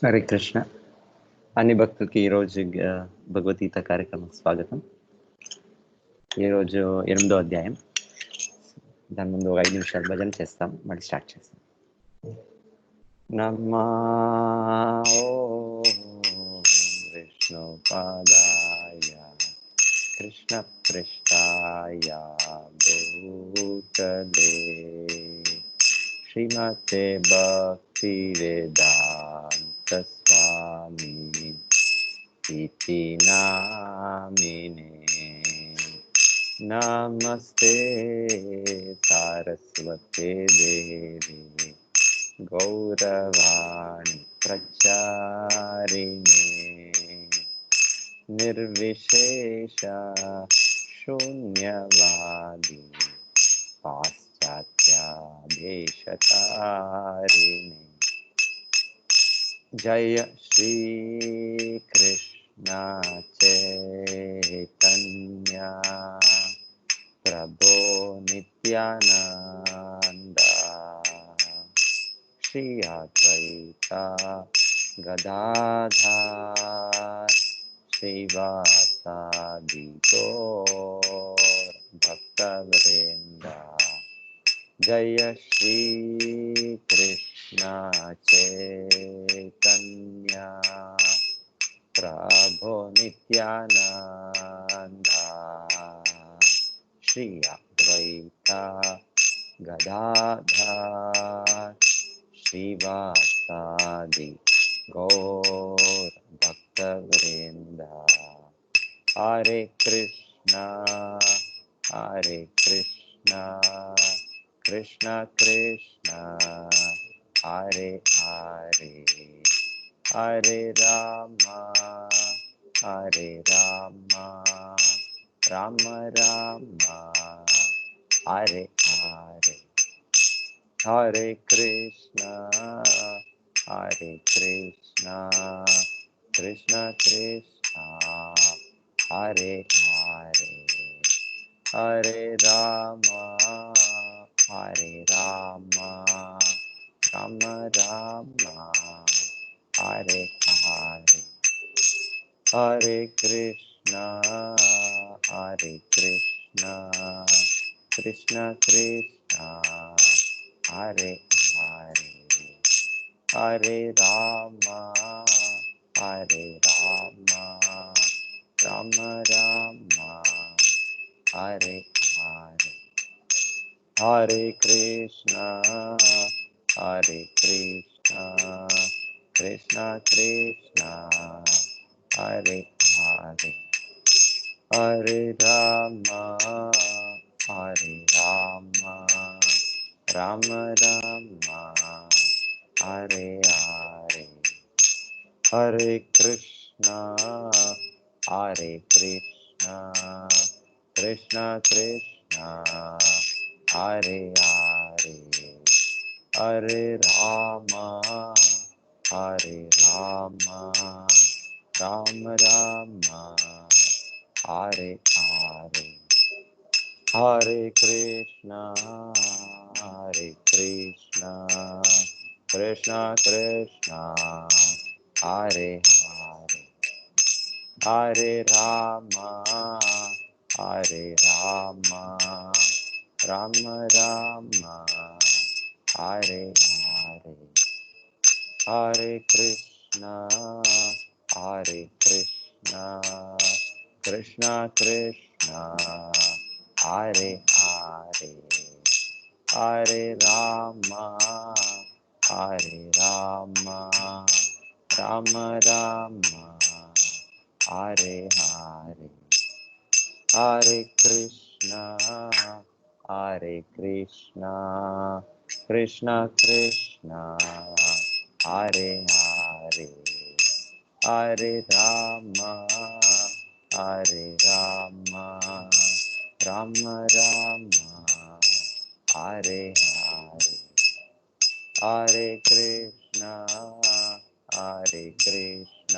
హరే కృష్ణ. అన్ని భక్తులకి ఈరోజు భగవద్గీత కార్యక్రమం స్వాగతం. ఈరోజు 8వ అధ్యాయం. దాని ముందు 5 నిమిషాలు భజన చేస్తాం, మళ్ళీ స్టార్ట్ చేస్తాం. నమో విష్ణుపాదాయ కృష్ణ పృష్ఠాయ భూతలే శ్రీమతే భక్తి వేదాంత స్వామి इति नामिने नमस्ते सारस्वते देवी गौरवाणी प्रचारिणे निर्विशेष शून्यवादी पाश्चात्यादेशतारिणे जय श्री कृष्ण चैतन्य प्रभो नित्यानंद श्री अद्वैता गदाधर श्रीवासादि गौर भक्तवृंद जय श्री कृष्ण चैतन्य प्रभो नित्यानंद श्री अद्वैता गदाधर श्रीवासादि गौर भक्तवृंद हरे कृष्णा कृष्ण कृष्ण हरे हरे हरे राम राम राम हरे हरे हरे कृष्ण कृष्ण कृष्ण हरे हरे हरे राम राम राम हरे हरे हरे कृष्ण कृष्ण कृष्ण हरे हरे हरे राम राम राम हरे हरे हरे कृष्ण कृष्ण कृष्ण हरे हरे हरे राम राम राम हरे हरे हरे कृष्ण कृष्ण कृष्ण हरे हरे हरे राम राम राम हरे हरे हरे कृष्ण कृष्ण कृष्ण हरे हरे हरे राम राम राम हरे हरे हरे कृष्ण कृष्ण कृष्ण हरे हरे हरे राम राम राम हरे हरे हरे कृष्ण कृष्ण कृष्ण हरे हरे हरे राम राम राम हरे हरे हरे कृष्ण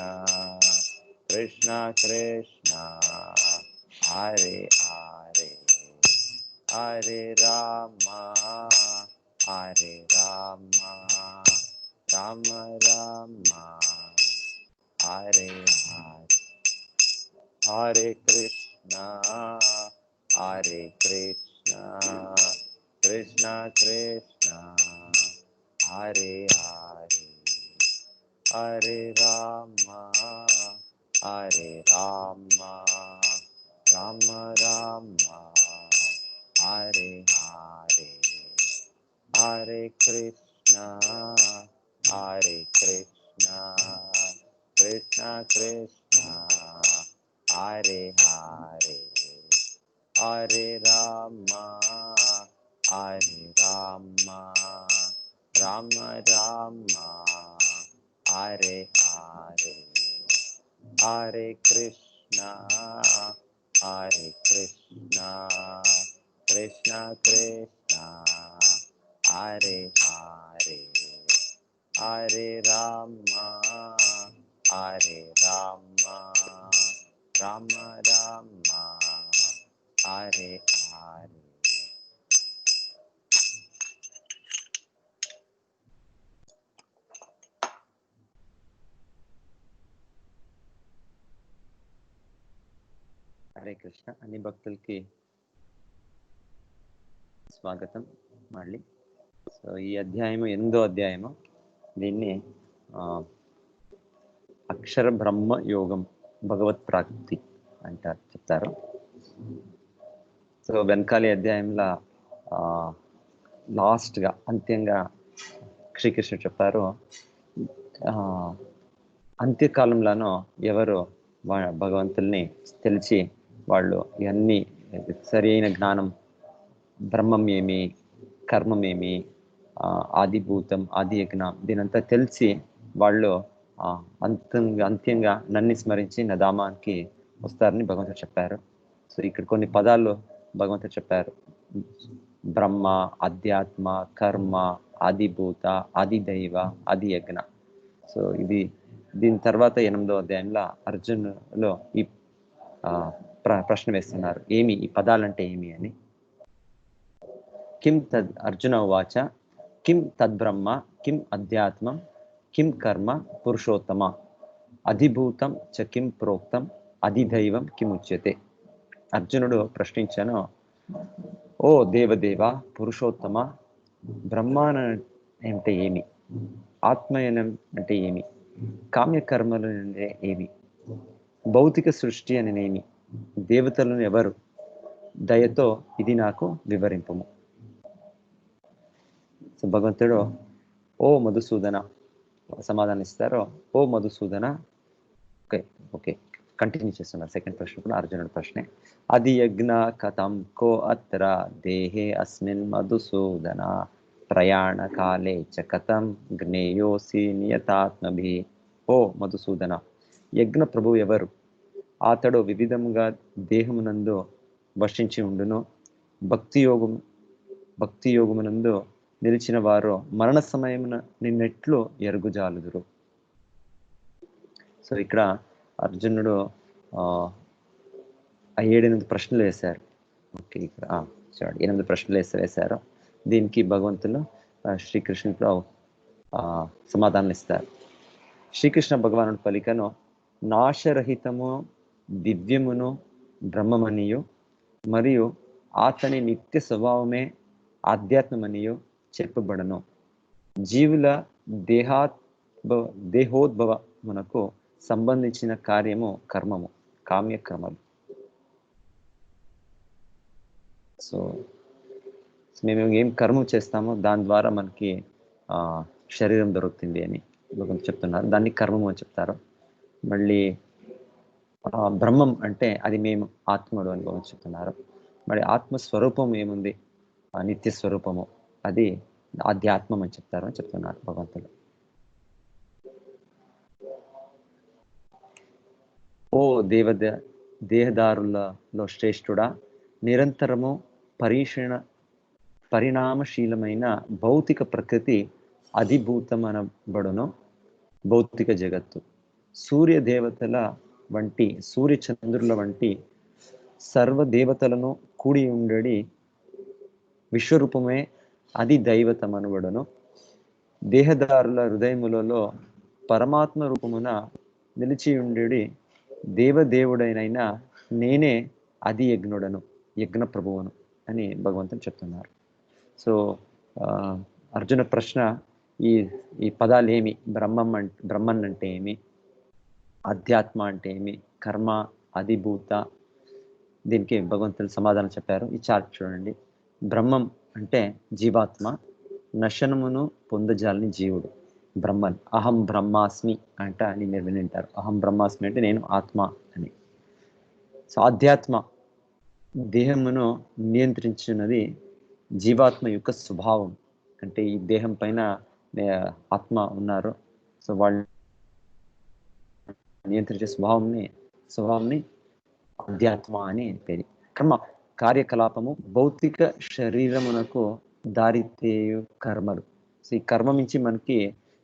कृष्ण कृष्ण हरे हरे हरे राम రామ రామ హరే హరే హరే కృష్ణ హరే కృష్ణ కృష్ణ కృష్ణ హరే హరే హరే రామ రామ రామ హరే హరే హరే కృష్ణ కృష్ణ కృష్ణ హరే హరే హరే రామ రామ రామ హరే హరే హరే కృష్ణ కృష్ణ కృష్ణ హరే హరే హరే రామ రామ రామ హరే హరే. హరే కృష్ణ. అన్ని భక్తులకి స్వాగతం మళ్ళీ. సో ఈ అధ్యాయము 8వ అధ్యాయము. దీన్ని అక్షర బ్రహ్మ యోగం, భగవత్ ప్రాప్తి అంటారు, చెప్తారు. సో వెనకాలి అధ్యాయంలో లాస్ట్గా అంత్యంగా శ్రీకృష్ణుడు చెప్పారు, అంత్యకాలంలోనూ ఎవరు భగవంతుల్ని తెలిసి వాళ్ళు ఇవన్నీ సరి అయిన జ్ఞానం, బ్రహ్మం ఏమి, కర్మం ఏమి, ఆదిభూతం, ఆది యజ్ఞం, దీనంతా తెలిసి వాళ్ళు అంత్యంగా నన్ను స్మరించి నా ధామానికి వస్తారని భగవంతుడు చెప్పారు. సో ఇక్కడ కొన్ని పదాలు భగవంతుడు చెప్పారు. బ్రహ్మ, అధ్యాత్మ, కర్మ, ఆదిభూత, ఆదిదైవ, ఆది యజ్ఞ. సో దీని తర్వాత 8వ అధ్యాయంలో అర్జునులో ఈ ప్రశ్న వేస్తున్నారు, ఏమి ఈ పదాలంటే ఏమి అని. కిం తద్ అర్జున ఉవాచ కిం తద్బ్రహ్మ కిం అధ్యాత్మం కిం కర్మ పురుషోత్తమ అధిభూతం చ కిం ప్రోక్తం అధిదైవం కిం ఉచ్యతే. అర్జునుడు ప్రశ్నించాను, ఓ దేవదేవ పురుషోత్తమ, బ్రహ్మాన అంటే ఏమి, ఆత్మయనం అంటే ఏమి, కామ్యకర్మలు అంటే ఏమి, భౌతిక సృష్టి అనేనేమి, దేవతలను ఎవరు, దయతో ఇది నాకు వివరింపము. సో భగవంతుడు ఓ మధుసూదన సమాధానం ఇస్తారో, ఓ మధుసూదన. ఓకే కంటిన్యూ చేస్తున్నారు. సెకండ్ ప్రశ్న కూడా అర్జునుడి ప్రశ్నే. అది యజ్ఞ కథం కో అత్ర దేహే అస్మిన్ మధుసూదన ప్రయాణ కాలే చ కథం జ్ఞేయోసి నియతాత్మభి. ఓ మధుసూదన, యజ్ఞ ప్రభు ఎవరు, అతడు వివిధముగా దేహమునందు వర్షించి ఉండును, భక్తి యోగమునందు నిలిచిన వారు మరణ సమయమున నిన్నెట్లు ఎరుగుజాలుదురు. సో ఇక్కడ అర్జునుడు 7 ప్రశ్నలు వేశారు. ఓకే, ఇక్కడ చూడండి 8 ప్రశ్నలు వేశారు. దీనికి భగవంతులు శ్రీకృష్ణుడు సమాధానం ఇస్తారు. శ్రీకృష్ణ భగవానుడు పలికను, నాశరహితము దివ్యమును బ్రహ్మమనియు మరియు అతని నిత్య స్వభావమే ఆధ్యాత్మమనియు చెప్పబడను. జీవుల దేహోద్భవమునకు సంబంధించిన కార్యము కర్మము, కామ్యక్రమలు. సో మేము ఏం కర్మ చేస్తామో దాని ద్వారా మనకి శరీరం దొరుకుతుంది అని చెప్తున్నారు. దాన్ని కర్మము అని చెప్తారు. మళ్ళీ బ్రహ్మం అంటే అది మేము ఆత్మడు అని చెప్తున్నారు. మరి ఆత్మస్వరూపం ఏముంది, నిత్య స్వరూపము, అది ఆధ్యాత్మం అని చెప్తారు అని చెప్తున్నారు భగవంతుడు. ఓ దేహదారులలో శ్రేష్ఠుడా, నిరంతరము పరిణామశీలమైన భౌతిక ప్రకృతి అధిభూతమనబడును. భౌతిక జగత్తు సూర్య దేవతల వంటి, సూర్యచంద్రుల వంటి సర్వదేవతలను కూడి ఉండడి విశ్వరూపమే అది దైవతమనబడును. దేహదారుల హృదయములలో పరమాత్మ రూపమున నిలిచి ఉండేడి దేవదేవుడైన నేనే అది యజ్ఞుడను, యజ్ఞ ప్రభువును అని భగవంతుని చెప్తున్నారు. సో అర్జున ప్రశ్న, ఈ ఈ పదాలు ఏమి, బ్రహ్మన్ అంటే ఏమి, అధ్యాత్మ అంటే ఏమి, కర్మ, అధిభూత, దీనికి భగవంతులు సమాధానం చెప్పారు. ఈ చార్ట్ చూడండి. బ్రహ్మం అంటే జీవాత్మ, నశనమును పొందజాలని జీవుడు బ్రహ్మన్. అహం బ్రహ్మాస్మి అంట అని మీరు వినింటారు. అహం బ్రహ్మాస్మి అంటే నేను ఆత్మ అని. సో ఆధ్యాత్మ దేహమును నియంత్రించినది జీవాత్మ యొక్క స్వభావం. అంటే ఈ దేహం పైన ఆత్మ ఉన్నారు. సో వాళ్ళు నియంత్రించే స్వభావంని అధ్యాత్మ అని పేరు. కర్మ కార్యకలాపము భౌతిక శరీరమునకు దారితేయు కర్మలు. సో ఈ కర్మ నుంచి మనకి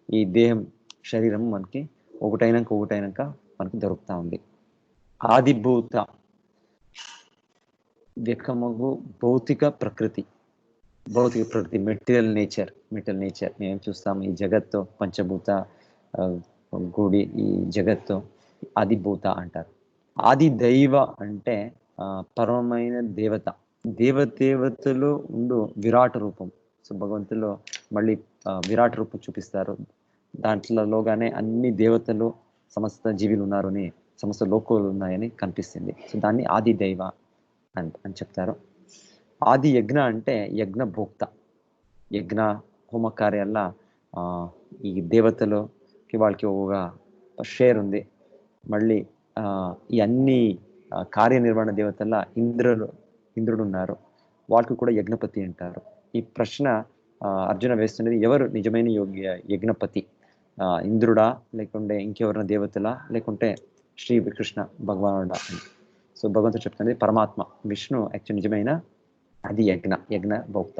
ఈ దేహం శరీరం మనకి ఒకటైనాక మనకి దొరుకుతా ఉంది. ఆదిభూత వ్యకమగు భౌతిక ప్రకృతి మెటీరియల్ నేచర్ మేము చూస్తాము ఈ జగత్తు పంచభూత గుడి, ఈ జగత్తు ఆదిభూత అంటారు. ఆది దైవ అంటే పరమైన దేవతలు ఉండు విరాట్ రూపం. సో భగవంతులో మళ్ళీ విరాట్ రూపం చూపిస్తారు. దాంట్లోగానే అన్ని దేవతలు సమస్త జీవులు ఉన్నారు అని, సమస్త లోకాలు ఉన్నాయని కనిపిస్తుంది. సో దాన్ని ఆది దైవ అని చెప్తారు. ఆది యజ్ఞ అంటే యజ్ఞ భోక్త. యజ్ఞ హోమ కార్యాల ఈ దేవతలకి వాళ్ళకి ఒక షేర్ ఉంది. మళ్ళీ ఈ అన్ని కార్యనిర్వహణ దేవతల ఇంద్రుడు ఉన్నారు, వాళ్ళకి కూడా యజ్ఞపతి అంటారు. ఈ ప్రశ్న అర్జున వేస్తున్నది, ఎవరు నిజమైన యజ్ఞపతి, ఇంద్రుడా లేకుంటే ఇంకెవరైనా దేవతలా లేకుంటే శ్రీ కృష్ణ భగవానుడా అని. సో భగవంతుడు చెప్తున్నది పరమాత్మ విష్ణు యాక్చువల్ నిజమైన అది యజ్ఞ భోక్త.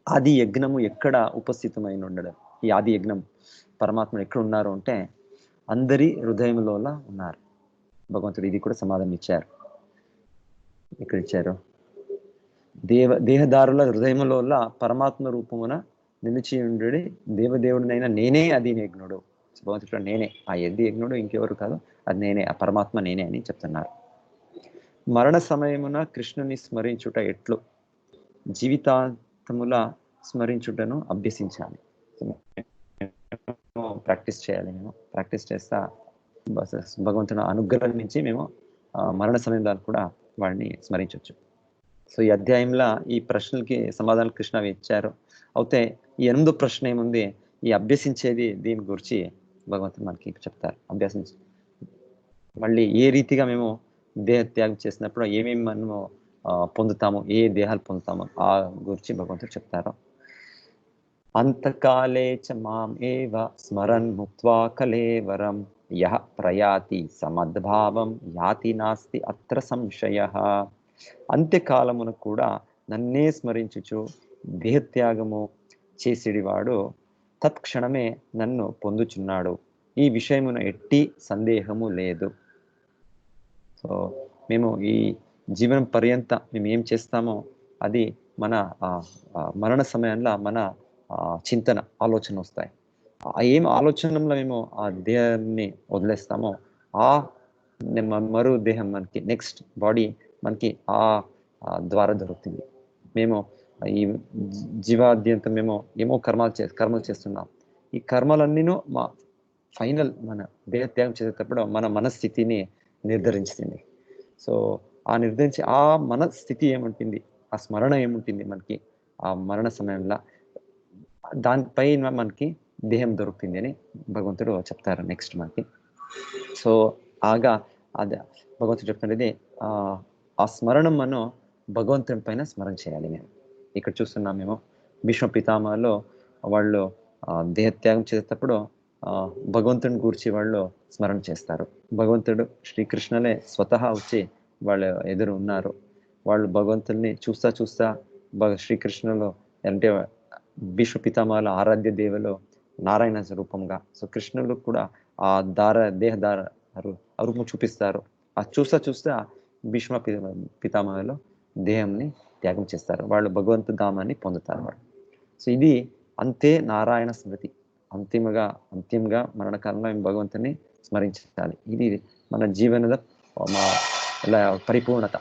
ఆది యజ్ఞము ఎక్కడ ఉపస్థితమైన ఉండడం, ఈ ఆది యజ్ఞం పరమాత్మ ఎక్కడ ఉన్నారు అంటే అందరి హృదయంలో ఉన్నారు. భగవంతుడు ఇది కూడా సమాధానం ఇచ్చారు. ఇక్కడ ఇచ్చారు, దేహదారుల హృదయములో పరమాత్మ రూపమున నిలిచి ఉండి దేవదేవుడినైనా నేనే అది యజ్ఞుడు. భగవంతుడు నేనే ఆ యజ్ఞుడు, ఇంకెవరు కాదు, అది నేనే, ఆ పరమాత్మ నేనే అని చెప్తున్నారు. మరణ సమయమున కృష్ణుని స్మరించుట ఎట్లు, జీవితాంతముల స్మరించుటను అభ్యసించాలి. ప్రాక్టీస్ చేయాలి. మేము ప్రాక్టీస్ చేస్తా భగవంతుని అనుగ్రహం నుంచి మేము మరణ సమయంలో కూడా వాడిని స్మరించవచ్చు. సో ఈ అధ్యాయంలో ఈ ప్రశ్నలకి సమాధానం కృష్ణ ఇచ్చారు. అయితే ఈ 8వ ప్రశ్న ఏముంది, ఈ అభ్యసించేది దీని గురించి భగవంతుడు మనకి చెప్తారు. అభ్యసించి మళ్ళీ ఏ రీతిగా మేము దేహ త్యాగం చేసినప్పుడు ఏమేమి మనము పొందుతాము, ఏ దేహాలు పొందుతాము ఆ గురించి భగవంతుడు చెప్తారు. అంతకాలే చ మాం ఏవ స్మరన్ ముక్త్వా కలేవరం యః ప్రయాతి సమద్భావం యాతి నాస్తి అత్ర సంశయః. అంత్యకాలమున కూడా నన్నే స్మరించుచు దేహత్యాగము చేసేడివాడు తత్క్షణమే నన్ను పొందుచున్నాడు, ఈ విషయమున ఎట్టి సందేహము లేదు. సో మేము ఈ జీవనం పర్యంత మేము ఏం చేస్తామో అది మన మరణ సమయంలో మన చింతన ఆలోచన వస్తాయి. ఏం ఆలోచనలో మేము ఆ దేహాన్ని వదిలేస్తామో ఆ మరో దేహం మనకి నెక్స్ట్ బాడీ మనకి ఆ ద్వారా దొరుకుతుంది. మేము ఈ జీవాద్యంతం మేము ఏమో కర్మలు చేస్తున్నాం. ఈ కర్మలన్నీను మా ఫైనల్ మన దేహత్యాగం చేసేటప్పుడు మన మనస్థితిని నిర్ధారించింది. సో ఆ నిర్ధారించి ఆ మనస్థితి ఏముంటుంది, ఆ స్మరణ ఏముంటుంది మనకి ఆ మరణ సమయంలో, దానిపైన మనకి దేహం దొరుకుతుంది అని భగవంతుడు చెప్తారు నెక్స్ట్ మనకి. సో ఆగా అది భగవంతుడు చెప్తున్నది ఆ స్మరణం మనం భగవంతుని పైన స్మరణ చేయాలి. మేము ఇక్కడ చూస్తున్నాం, మేము భీష్మ పితామహలో వాళ్ళు దేహత్యాగం చేసేటప్పుడు భగవంతుని గురించి వాళ్ళు స్మరణ చేస్తారు. భగవంతుడు శ్రీకృష్ణులే స్వతహా వచ్చి వాళ్ళు ఎదురు ఉన్నారు. వాళ్ళు భగవంతుని చూస్తా శ్రీకృష్ణులు అంటే భీష్మ పితామహల ఆరాధ్య దేవులు నారాయణ రూపంగా, సో కృష్ణులు కూడా ఆ దేహదార రూపం చూపిస్తారు. ఆ చూస్తా భీష్మ పితామహలో దేహంని త్యాగం చేస్తారు. వాళ్ళు భగవంతు ధామాన్ని పొందుతారు వాళ్ళు. సో ఇది అంతే నారాయణ స్మృతి. అంతిమంగా మరణకాలంలో మేము భగవంతుని స్మరించాలి. ఇది మన జీవనದ ఎలా పరిపూర్ణత.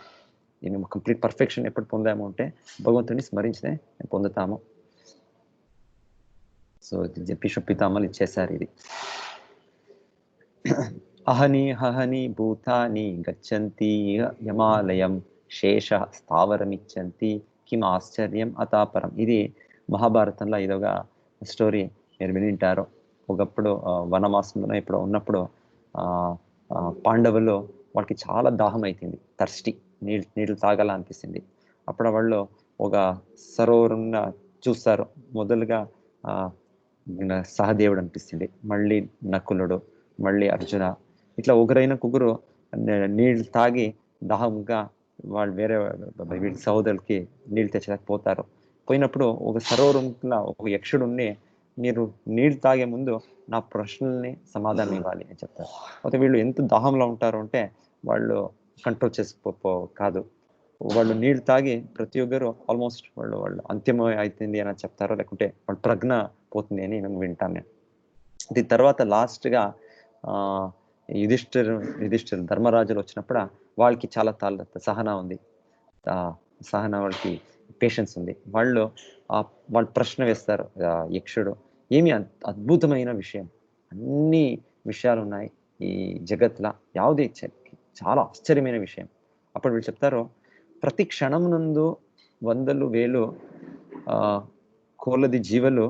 మేము కంప్లీట్ పర్ఫెక్షన్ ఎప్పుడు పొందాము అంటే భగవంతుని స్మరించితే పొందుతాము. సో భీష్మ పితామహులు ఇచ్చేసారు ఇది. అహని భూతాని గచ్చంతి యమాలయం శేష స్థావరమిచ్చంతి కిం ఆశ్చర్యం అతాపరం. ఇది మహాభారతంలో ఇదొక స్టోరీ మీరు వినింటారు. ఒకప్పుడు వనవాసంలో ఇప్పుడు ఉన్నప్పుడు పాండవులు వాళ్ళకి చాలా దాహం అవుతుంది, థర్స్టీ, నీళ్ళు తాగాలనిపిస్తుంది. అప్పుడు వాళ్ళు ఒక సరోవరం చూస్తారు. మొదలుగా సహదేవుడు అనిపిస్తుంది, మళ్ళీ నకులుడు, మళ్ళీ అర్జున, ఇట్లా ఒకరైన కుగురు నీళ్ళు తాగి దాహంగా వాళ్ళు వేరే వీళ్ళ సహోదరులకి నీళ్ళు తెచ్చలేకపోతారు. పోయినప్పుడు ఒక సరోవరంలో ఒక యక్షుడుని, మీరు నీళ్ళు తాగే ముందు నా ప్రశ్నల్ని సమాధానం ఇవ్వాలి అని చెప్తారు. అయితే వీళ్ళు ఎంత దాహంలో ఉంటారు అంటే వాళ్ళు కంట్రోల్ కాదు. వాళ్ళు నీళ్ళు తాగి ప్రతి ఒక్కరు ఆల్మోస్ట్ వాళ్ళు అంత్యమై అవుతుంది అని చెప్తారు, లేకుంటే వాళ్ళు ప్రజ్ఞ పోతుంది అని నేను వింటాను. దీని తర్వాత లాస్ట్గా యుధిష్ఠిరు ధర్మరాజులు వచ్చినప్పుడు వాళ్ళకి చాలా సహనా ఉంది, సహనా వాళ్ళకి పేషెన్స్ ఉంది. వాళ్ళు ప్రశ్న వేస్తారు యక్షుడు, ఏమి అద్భుతమైన విషయం, అన్ని విషయాలు ఉన్నాయి ఈ జగత్తులో, యావదే చాలా ఆశ్చర్యమైన విషయం. అప్పుడు వీళ్ళు చెప్తారు, ప్రతి క్షణం నందు వందలు వేలు కోలది జీవులు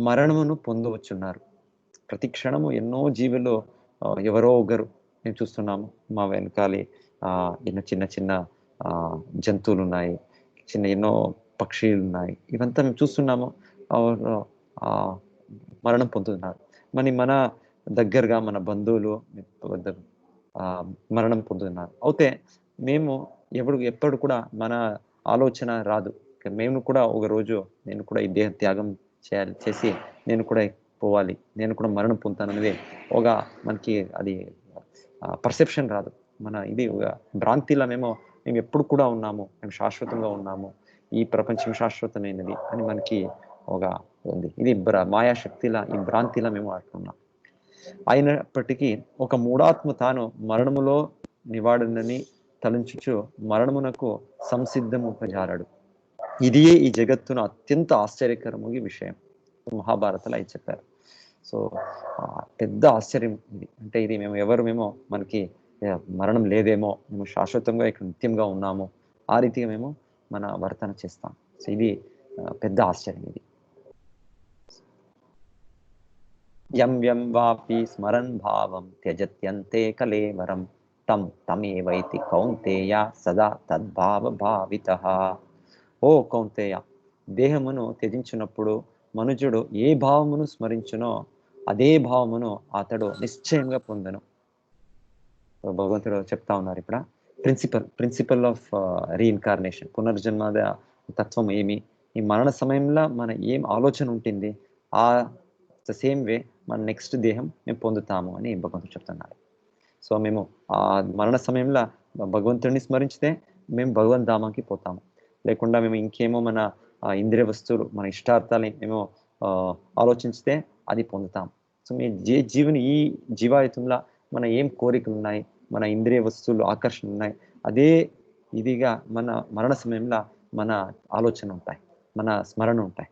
మరణమును పొందవచ్చున్నారు. ప్రతి క్షణము ఎన్నో జీవులు ఎవరో ఒకరు మేము చూస్తున్నాము. మా వెనకాలి ఎన్నో చిన్న జంతువులు ఉన్నాయి, ఎన్నో పక్షులు ఉన్నాయి, ఇవంతా మేము చూస్తున్నాము, మరణం పొందుతున్నారు. మన దగ్గరగా మన బంధువులు మరణం పొందుతున్నారు. అయితే మేము ఎప్పుడు కూడా మన ఆలోచన రాదు, మేము కూడా ఒక రోజు నేను కూడా ఈ దేహ త్యాగం చేసి నేను కూడా పోవాలి, నేను కూడా మరణం పొందుతాను అనేది ఒక మనకి అది పర్సెప్షన్ రాదు. మన ఇది ఒక భ్రాంతిలో మేము ఎప్పుడు కూడా ఉన్నాము, మేము శాశ్వతంగా ఉన్నాము, ఈ ప్రపంచం శాశ్వతమైనది అని మనకి ఒక ఉంది. ఇది మాయాశక్తిలా ఈ భ్రాంతిలా మేము ఆడుతున్నాం. అయినప్పటికీ ఒక మూఢాత్మ తాను మరణములో నివాడునని తలంచుచు మరణమునకు సంసిద్ధముపజారాడు. ఇదియే ఈ జగత్తును అత్యంత ఆశ్చర్యకరమైన విషయం. మహాభారతలో అయి చెప్పారు. సో పెద్ద ఆశ్చర్యం ఇది. అంటే ఇది మేము మనకి మరణం లేదేమో, మేము శాశ్వతంగా ఇక్కడ నిత్యంగా ఉన్నాము, ఆ రీతిగా మేము మన వర్తన చేస్తాం. సో ఇది పెద్ద ఆశ్చర్యం ఇది. యం వాపి స్మరన్ భావం త్యజత్యంతే కలేవరం తం తమేవైతి కౌంతేయ సదా తద్భావ భావితః. ఓ కౌంతేయ, దేహమును త్యజించినప్పుడు మనుజుడు ఏ భావమును స్మరించునో అదే భావమును అతడు నిశ్చయంగా పొందను. భగవంతుడు చెప్తా ఉన్నారు ఇక్కడ ప్రిన్సిపల్ ఆఫ్ రీఇన్కార్నేషన్, పునర్జన్మద తత్వం ఏమి, ఈ మరణ సమయంలో మన ఏం ఆలోచన ఉంటుంది, ఆ సేమ్ వే మన నెక్స్ట్ దేహం మేము పొందుతాము అని భగవంతుడు చెప్తున్నారు. సో మేము ఆ మరణ సమయంలో భగవంతుడిని స్మరించితే మేము భగవన్ ధామానికి పోతాము, లేకుండా మేము ఇంకేమో మన ఇంద్రియ వస్తువులు మన ఇష్టార్థాలని మేము ఆలోచిస్తే అది పొందుతాం. సో మీ జీవుని ఈ జీవాయుతంలో మన ఏం కోరికలు ఉన్నాయి, మన ఇంద్రియ వస్తువులు ఆకర్షణ ఉన్నాయి, అదే ఇదిగా మన మరణ సమయంలో మన ఆలోచన ఉంటాయి, మన స్మరణ ఉంటాయి.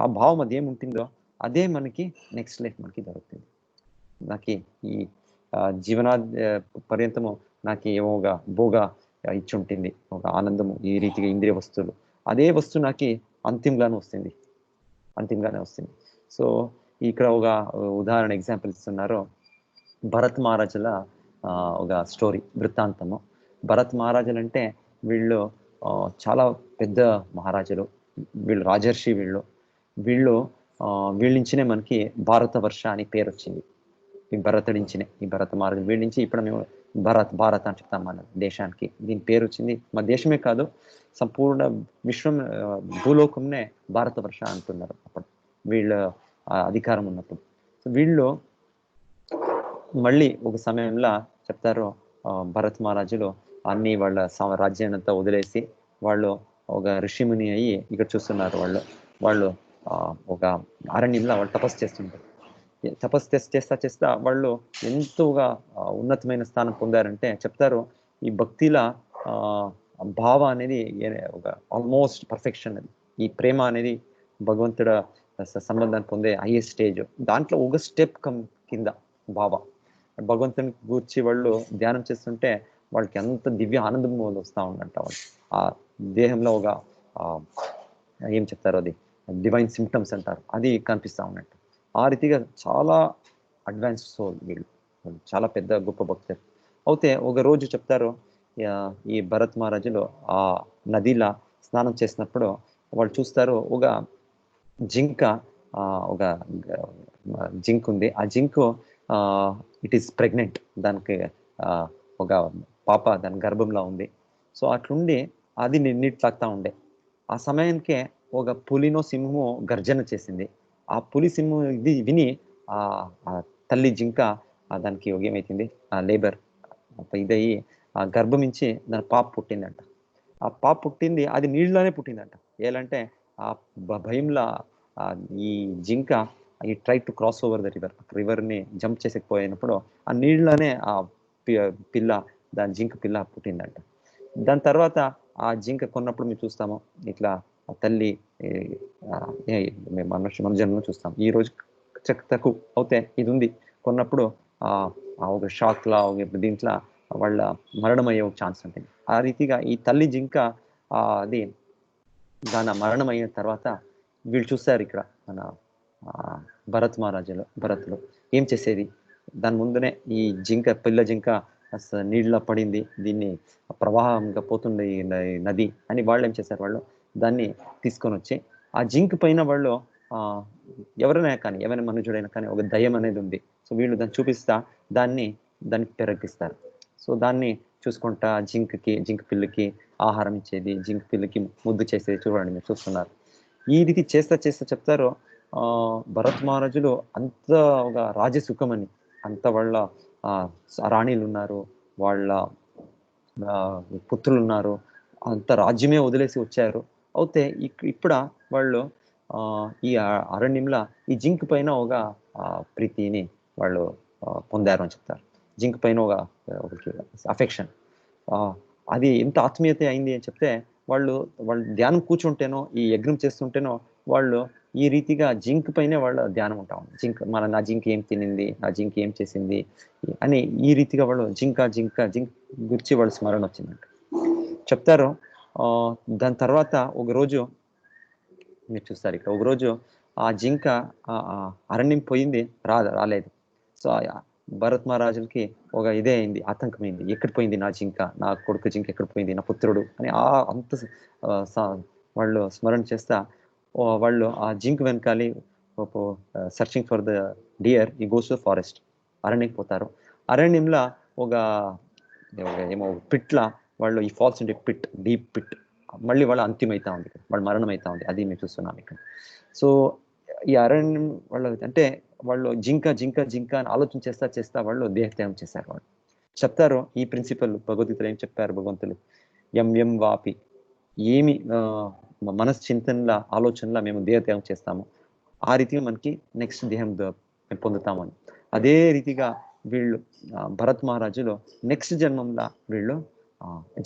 ఆ భావం అది ఏముంటుందో అదే మనకి నెక్స్ట్ లైఫ్ మనకి దొరుకుతుంది. నాకు ఈ జీవనా పర్యంతము నాకు ఏమోగా భోగా ఇచ్చి ఉంటుంది ఒక ఆనందము, ఈ రీతిగా ఇంద్రియ వస్తువులు, అదే వస్తువు నాకు అంతిమంగానే వస్తుంది. సో ఇక్కడ ఒక ఉదాహరణ ఎగ్జాంపుల్ ఇస్తున్నారు. భరత్ మహారాజుల ఒక స్టోరీ వృత్తాంతము. భరత్ మహారాజులు అంటే వీళ్ళు చాలా పెద్ద మహారాజులు, వీళ్ళు రాజర్షి, వీళ్ళ నుంచినే మనకి భారతవర్ష అని పేరు వచ్చింది. ఈ భరత మహారాజు వీళ్ళ నుంచి ఇప్పుడు మేము భారత్ అని చెప్తాం మన దేశానికి. దీని పేరు వచ్చింది, మన దేశమే కాదు సంపూర్ణ విశ్వం భూలోకంనే భారతవర్ష అంటున్నారు అప్పుడు వీళ్ళ అధికారం ఉన్నప్పుడు. సో వీళ్ళు మళ్ళీ ఒక సమయంలో చెప్తారు, భరత్ మహారాజులు అన్ని వాళ్ళ రాజ్యాన్నంతా వదిలేసి వాళ్ళు ఒక ఋషిముని అయ్యి ఇక్కడ చూస్తున్నారు. వాళ్ళు ఒక అరణ్యంలో వాళ్ళు తపస్సు చేస్తుంటారు. తపస్సు చేస్తా చేస్తా వాళ్ళు ఎంతోగా ఉన్నతమైన స్థానం పొందారంటే చెప్తారు, ఈ భక్తిల భావ అనేది ఒక ఆల్మోస్ట్ పర్ఫెక్షన్ అది. ఈ ప్రేమ అనేది భగవంతుడ సంబంధాన్ని పొందే హైయెస్ట్ స్టేజ్. దాంట్లో ఒక స్టెప్ కింద భావ భగవంతుని గూర్చి వాళ్ళు ధ్యానం చేస్తుంటే వాళ్ళకి ఎంత దివ్య ఆనందం వస్తూ ఉందంట. వాళ్ళు ఆ దేహంలో ఒక ఏం చెప్తారు, అది డివైన్ సిమ్టమ్స్ అంటారు, అది కనిపిస్తూ ఉన్నట్టు. ఆ రీతిగా చాలా అడ్వాన్స్ సోల్ వీళ్ళు, చాలా పెద్ద గొప్ప భక్తులు. అయితే ఒక రోజు చెప్తారు, ఈ భరత్ మహారాజులు ఆ నదిలా స్నానం చేసినప్పుడు వాళ్ళు చూస్తారు, ఒక జింక ఒక జింక్ ఉంది. ఆ జింకు ఇట్ ఈస్ ప్రెగ్నెంట్. దానికి ఒక పాప దాని గర్భంలో ఉంది. సో అట్లుండి అది నీళ్ళు తాగుతా ఉండే. ఆ సమయానికే ఒక పులినో సింహమో గర్జన చేసింది. ఆ పులి సింహం ఇది విని ఆ తల్లి జింక దానికి ఏమైతుంది, ఆ లేబర్ ఇదయ్యి ఆ గర్భమించి దాని పాప పుట్టిందంట. ఆ పాప పుట్టింది, అది నీళ్ళలోనే పుట్టిందంట. ఏలంటే ఆ భయంలో ఈ జింక ఈ try to cross over the రివర్ని జంప్ చేసేకపోయినప్పుడు ఆ నీళ్ళలోనే ఆ పిల్ల, దాని జింక పిల్ల పుట్టిందంట. దాని తర్వాత ఆ జింక కొన్నప్పుడు మేము చూస్తాము, ఇట్లా తల్లి మన జన్మను చూస్తాం. ఈ రోజు తక్కువ అవుతే ఇది ఉంది కొన్నప్పుడు ఒక షాక్ లా దీంట్లో వాళ్ళ మరణమయ్యే ఒక ఛాన్స్ ఉంటుంది. ఆ రీతిగా ఈ తల్లి జింక అది దాని మరణం అయిన తర్వాత వీళ్ళు చూస్తారు ఇక్కడ మన భరత్లో ఏం చేసేది. దాని ముందునే ఈ జింక, పిల్ల జింక నీళ్ళ పడింది, దీన్ని ప్రవాహంగా పోతుంది ఈ నది అని వాళ్ళు ఏం చేశారు, వాళ్ళు దాన్ని తీసుకొని వచ్చి ఆ జింక్ పైన వాళ్ళు ఎవరైనా కానీ, ఏమైనా మనుషుడైనా కానీ ఒక దయ్యం అనేది ఉంది. సో వీళ్ళు దాన్ని చూపిస్తా దాన్ని పెరగిస్తారు. సో దాన్ని చూసుకుంటా జింక్ పిల్లకి ఆహారం ఇచ్చేది, జింక్ పిల్లకి ముద్దు చేసేది చూడండి, మీరు చూస్తున్నారు. ఈ రీతి చేస్తా చెప్తారు, భరత్ మహారాజులు అంత ఒక రాజసుఖం అని, అంత వాళ్ళ రాణిలు ఉన్నారు, వాళ్ళ పుత్రులు ఉన్నారు, అంత రాజ్యమే వదిలేసి వచ్చారు. అయితే ఇప్పుడు వాళ్ళు ఈ అరణ్యంలో ఈ జింక్ పైన ఒక ప్రీతిని వాళ్ళు పొందారు అని చెప్తారు. జింక్ పైన ఒక అఫెక్షన్, అది ఎంత ఆత్మీయత అయింది అని చెప్తే, వాళ్ళు ధ్యానం కూర్చుంటేనో ఈ యజ్ఞం చేస్తుంటేనో వాళ్ళు ఈ రీతిగా జింక్ పైనే వాళ్ళ ధ్యానం ఉంటా ఉంది. నా జింక్ ఏం తినింది, నా జింక్ ఏం చేసింది అని ఈ రీతిగా వాళ్ళు జింక్ గురించి వాళ్ళు స్మరణ వచ్చిందంట చెప్తారు. దాని తర్వాత ఒక రోజు మీరు చూస్తారు, ఇక్కడ ఒక రోజు ఆ జింక అరణ్యం పోయింది, రాలేదు. సో భరత్ మహారాజులకి ఒక ఇదే అయింది, ఆతంకమైంది, ఎక్కడ పోయింది నా జింక, నా కొడుకు జింక ఎక్కడ పోయింది, నా పుత్రుడు అని అంత వాళ్ళు స్మరణ చేస్తా వాళ్ళు ఆ జింక్ వెనకాలి searching for the deer he goes to forest, అరణ్యం పోతారు. అరణ్యంలో ఒక ఏమో పిట్ల వాళ్ళు ఈ ఫాల్స్ ఉండే డీప్ పిట్, మళ్ళీ వాళ్ళ అంతిమైతా ఉంది, వాళ్ళ మరణం అవుతా ఉంది, అది మేము చూస్తున్నాం ఇక్కడ. సో ఈ అరణ్యం వాళ్ళు అంటే వాళ్ళు జింక అని ఆలోచన చేస్తా వాళ్ళు దేహత్యాగం చేశారు. వాళ్ళు చెప్తారు ఈ ప్రిన్సిపల్ భగవద్గీతలో ఏం చెప్పారు భగవంతులు, ఎం వాపి, ఏమి మనశ్చింతనల ఆలోచనలా మేము దేహత్యాగం చేస్తాము, ఆ రీతిగా మనకి నెక్స్ట్ దేహం పొందుతామని. అదే రీతిగా వీళ్ళు భరత్ మహారాజులో నెక్స్ట్ జన్మంలో వీళ్ళు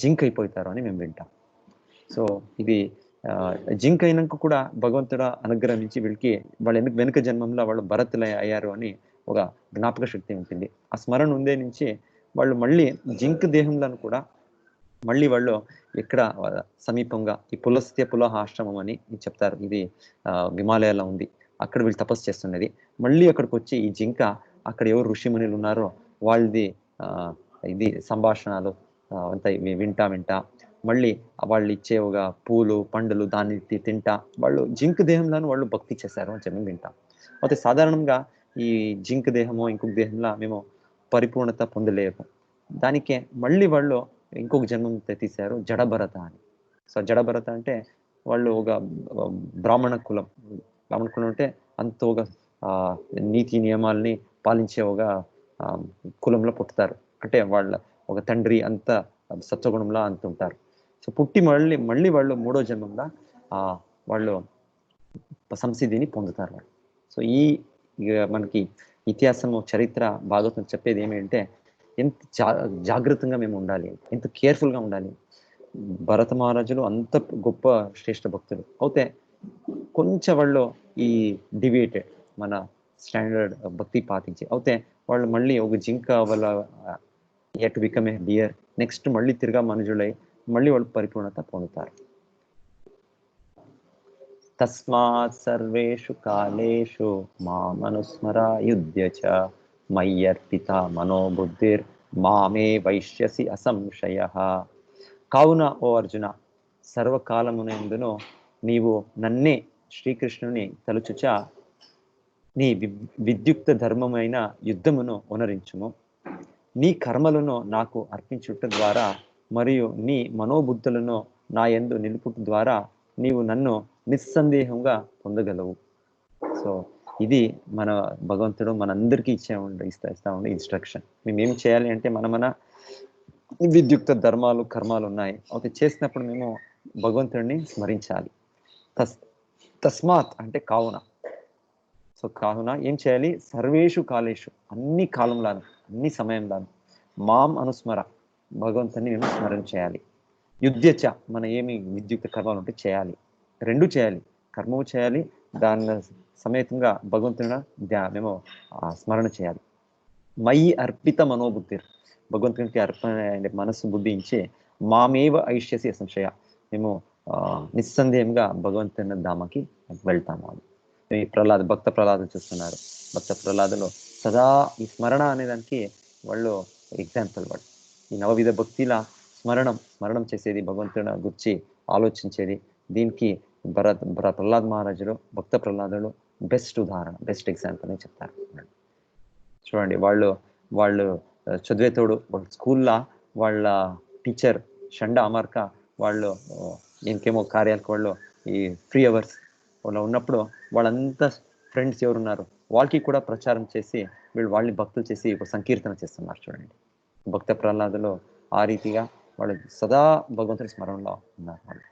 జింక్ అయిపోతారు అని మేము వింటాం. సో ఇది జింక్ అయినాక కూడా భగవంతుడు అనుగ్రహించి వీళ్ళకి వాళ్ళు ఎందుకు వెనుక జన్మంలో వాళ్ళు భరతులు అయ్యారు అని ఒక జ్ఞాపక శక్తి ఉంటుంది. ఆ స్మరణ ఉందే నుంచి వాళ్ళు మళ్ళీ జింక్ దేహంలో కూడా మళ్ళీ వాళ్ళు ఎక్కడ సమీపంగా ఈ పులహ ఆశ్రమం అని చెప్తారు, ఇది హిమాలయాల్లో ఉంది, అక్కడ వీళ్ళు తపస్సు చేస్తున్నది. మళ్ళీ అక్కడికి వచ్చి ఈ జింక అక్కడ ఎవరు ఋషిమునులు ఉన్నారో వాళ్ళది ఇది సంభాషణలు అంతా వింటా మళ్ళీ వాళ్ళు ఇచ్చే ఒక పూలు పండులు దాన్ని తింటా వాళ్ళు జింక్ దేహంలో వాళ్ళు భక్తి చేశారు అని చెప్పి వింటాం. అయితే సాధారణంగా ఈ జింక్ దేహమో ఇంకొక దేహంలో మేము పరిపూర్ణత పొందలేము. దానికే మళ్ళీ వాళ్ళు ఇంకొక జన్మం తీశారు, జడభరత అని. సో జడభరత అంటే వాళ్ళు ఒక బ్రాహ్మణ కులం అంటే అంత ఒక నీతి నియమాల్ని పాలించే ఒక కులంలో పుట్టుతారు. అంటే వాళ్ళ ఒక తండ్రి అంత సత్వగుణంలో అంత ఉంటారు. సో పుట్టి మళ్ళీ వాళ్ళు మూడో జన్మంలో వాళ్ళు సంసిద్ధిని పొందుతారు వాళ్ళు. సో మనకి ఇతిహాసము, చరిత్ర, భాగవతం చెప్పేది ఏమిటంటే ఎంత జాగ్రత్తగా మేము ఉండాలి, ఎంత కేర్ఫుల్గా ఉండాలి. భరత మహారాజులు అంత గొప్ప శ్రేష్ఠ భక్తులు అయితే కొంచెం వాళ్ళు ఈ డివియేటెడ్ మన స్టాండర్డ్ భక్తి పాటించి అయితే వాళ్ళు మళ్ళీ ఒక జింక వాళ్ళ to become a dear, next మళ్ళీ తిరిగా మనుజులై మళ్ళీ వాళ్ళు పరిపూర్ణత పొందుతారు. తస్మాత్ సర్వేషు కాలేషు మామనుస్మరా యుధ్య చ మయ్యర్పిత మనోబుద్ధిర్ మామే వైశ్యసి అసంశయః. కావున ఓ అర్జున, సర్వకాలమునందును నీవు నన్నే శ్రీకృష్ణుని తలుచుచ నీ విద్యుక్త ధర్మమైన యుద్ధమును ఉనరించుము. నీ కర్మలను నాకు అర్పించుట ద్వారా మరియు నీ మనోబుద్ధులను నా యందు నిలుపుట ద్వారా నీవు నన్ను నిస్సందేహంగా పొందగలవు. సో ఇది మన భగవంతుడు మనందరికీ ఇస్తా ఉండే ఇన్స్ట్రక్షన్. మేము ఏం చేయాలి అంటే మన విద్యుక్త ధర్మాలు కర్మాలు ఉన్నాయి, అవి చేసినప్పుడు మేము భగవంతుడిని స్మరించాలి. తస్మాత్ అంటే కావున. సో కావున ఏం చేయాలి? సర్వేషు కాలేషు, అన్ని కాలంలోను అన్ని సమయంలోను మాం అనుస్మర, భగవంతుని నేను స్మరణ చేయాలి. యుద్ధచ, మన ఏమి విద్యుక్త కర్మాలు ఉంటే చేయాలి, రెండు చేయాలి, కర్మము చేయాలి, దాని సమేతంగా భగవంతుని మేము స్మరణ చేయాలి. మయి అర్పిత మనోబుద్ధి, భగవంతునికి అర్పణ మనస్సు బుద్ధి ఇచ్చి మామేవ ఐష్యసి సంశయ, మేము నిస్సందేహంగా భగవంతుని ధామకి వెళ్తాము. ఈ భక్త ప్రహ్లాదు చూస్తున్నారు. భక్త ప్రహ్లాదులో సదా ఈ స్మరణ అనేదానికి వాళ్ళు ఎగ్జాంపుల్. వాళ్ళు ఈ నవవిధ భక్తిలా స్మరణం చేసేది, భగవంతుని గురించి ఆలోచించేది. దీనికి ప్రహ్లాద్ మహారాజులు, భక్త ప్రహ్లాదులు బెస్ట్ ఉదాహరణ, బెస్ట్ ఎగ్జాంపుల్ అని చెప్తారు. చూడండి, వాళ్ళు చదివేతోడు వాళ్ళ స్కూల్లో వాళ్ళ టీచర్ షండ అమర్క వాళ్ళు ఇంకేమో కార్యాలకు వాళ్ళు ఈ ఫ్రీ అవర్స్ వాళ్ళు ఉన్నప్పుడు వాళ్ళంతా ఫ్రెండ్స్ ఎవరున్నారు వాళ్ళకి కూడా ప్రచారం చేసి వాళ్ళని భక్తులు చేసి ఒక సంకీర్తన చేస్తున్నారు. చూడండి, భక్త ప్రహ్లాదులు ఆ రీతిగా వాళ్ళు సదా భగవంతుని స్మరణలో ఉన్నారు. వాళ్ళు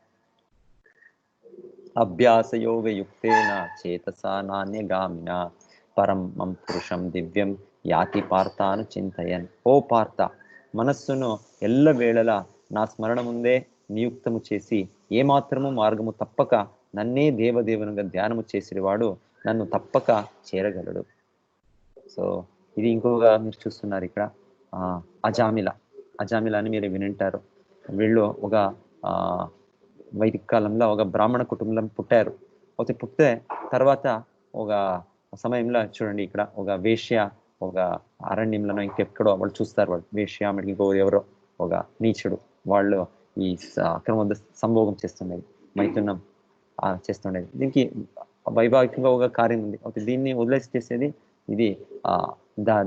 అభ్యాస యోగ యుక్తేన చేతసా నాణ్యగామిన పరం మం పురుషం దివ్యం యాతి పార్థాను చింతయన్. ఓ పార్థ, మనస్సును ఎల్ల వేళలా నా స్మరణ ముందే నియుక్తము చేసి ఏమాత్రము మార్గము తప్పక నన్నే దేవదేవునిగా ధ్యానము చేసేవాడు నన్ను తప్పక చేరగలడు. సో ఇది ఇంకొక మీరు చూస్తున్నారు ఇక్కడ అజామిల అని మీరు వినింటారు. వీళ్ళు ఒక వైదిక కాలంలో ఒక బ్రాహ్మణ కుటుంబం పుట్టారు. అయితే పుట్టే తర్వాత ఒక సమయంలో చూడండి, ఇక్కడ ఒక వేశ్య ఒక అరణ్యంలో ఇంకెక్కడో వాళ్ళు చూస్తారు. వాళ్ళు వేశ్య ఇంకో ఎవరో ఒక నీచుడు వాళ్ళు ఈ అక్రమ సంభోగం చేస్తుండేది, మైథునం చేస్తుండేది. దీనికి వైభావికంగా ఒక కార్యం ఉంది. అయితే దీన్ని వదిలేసి చేసేది ఇది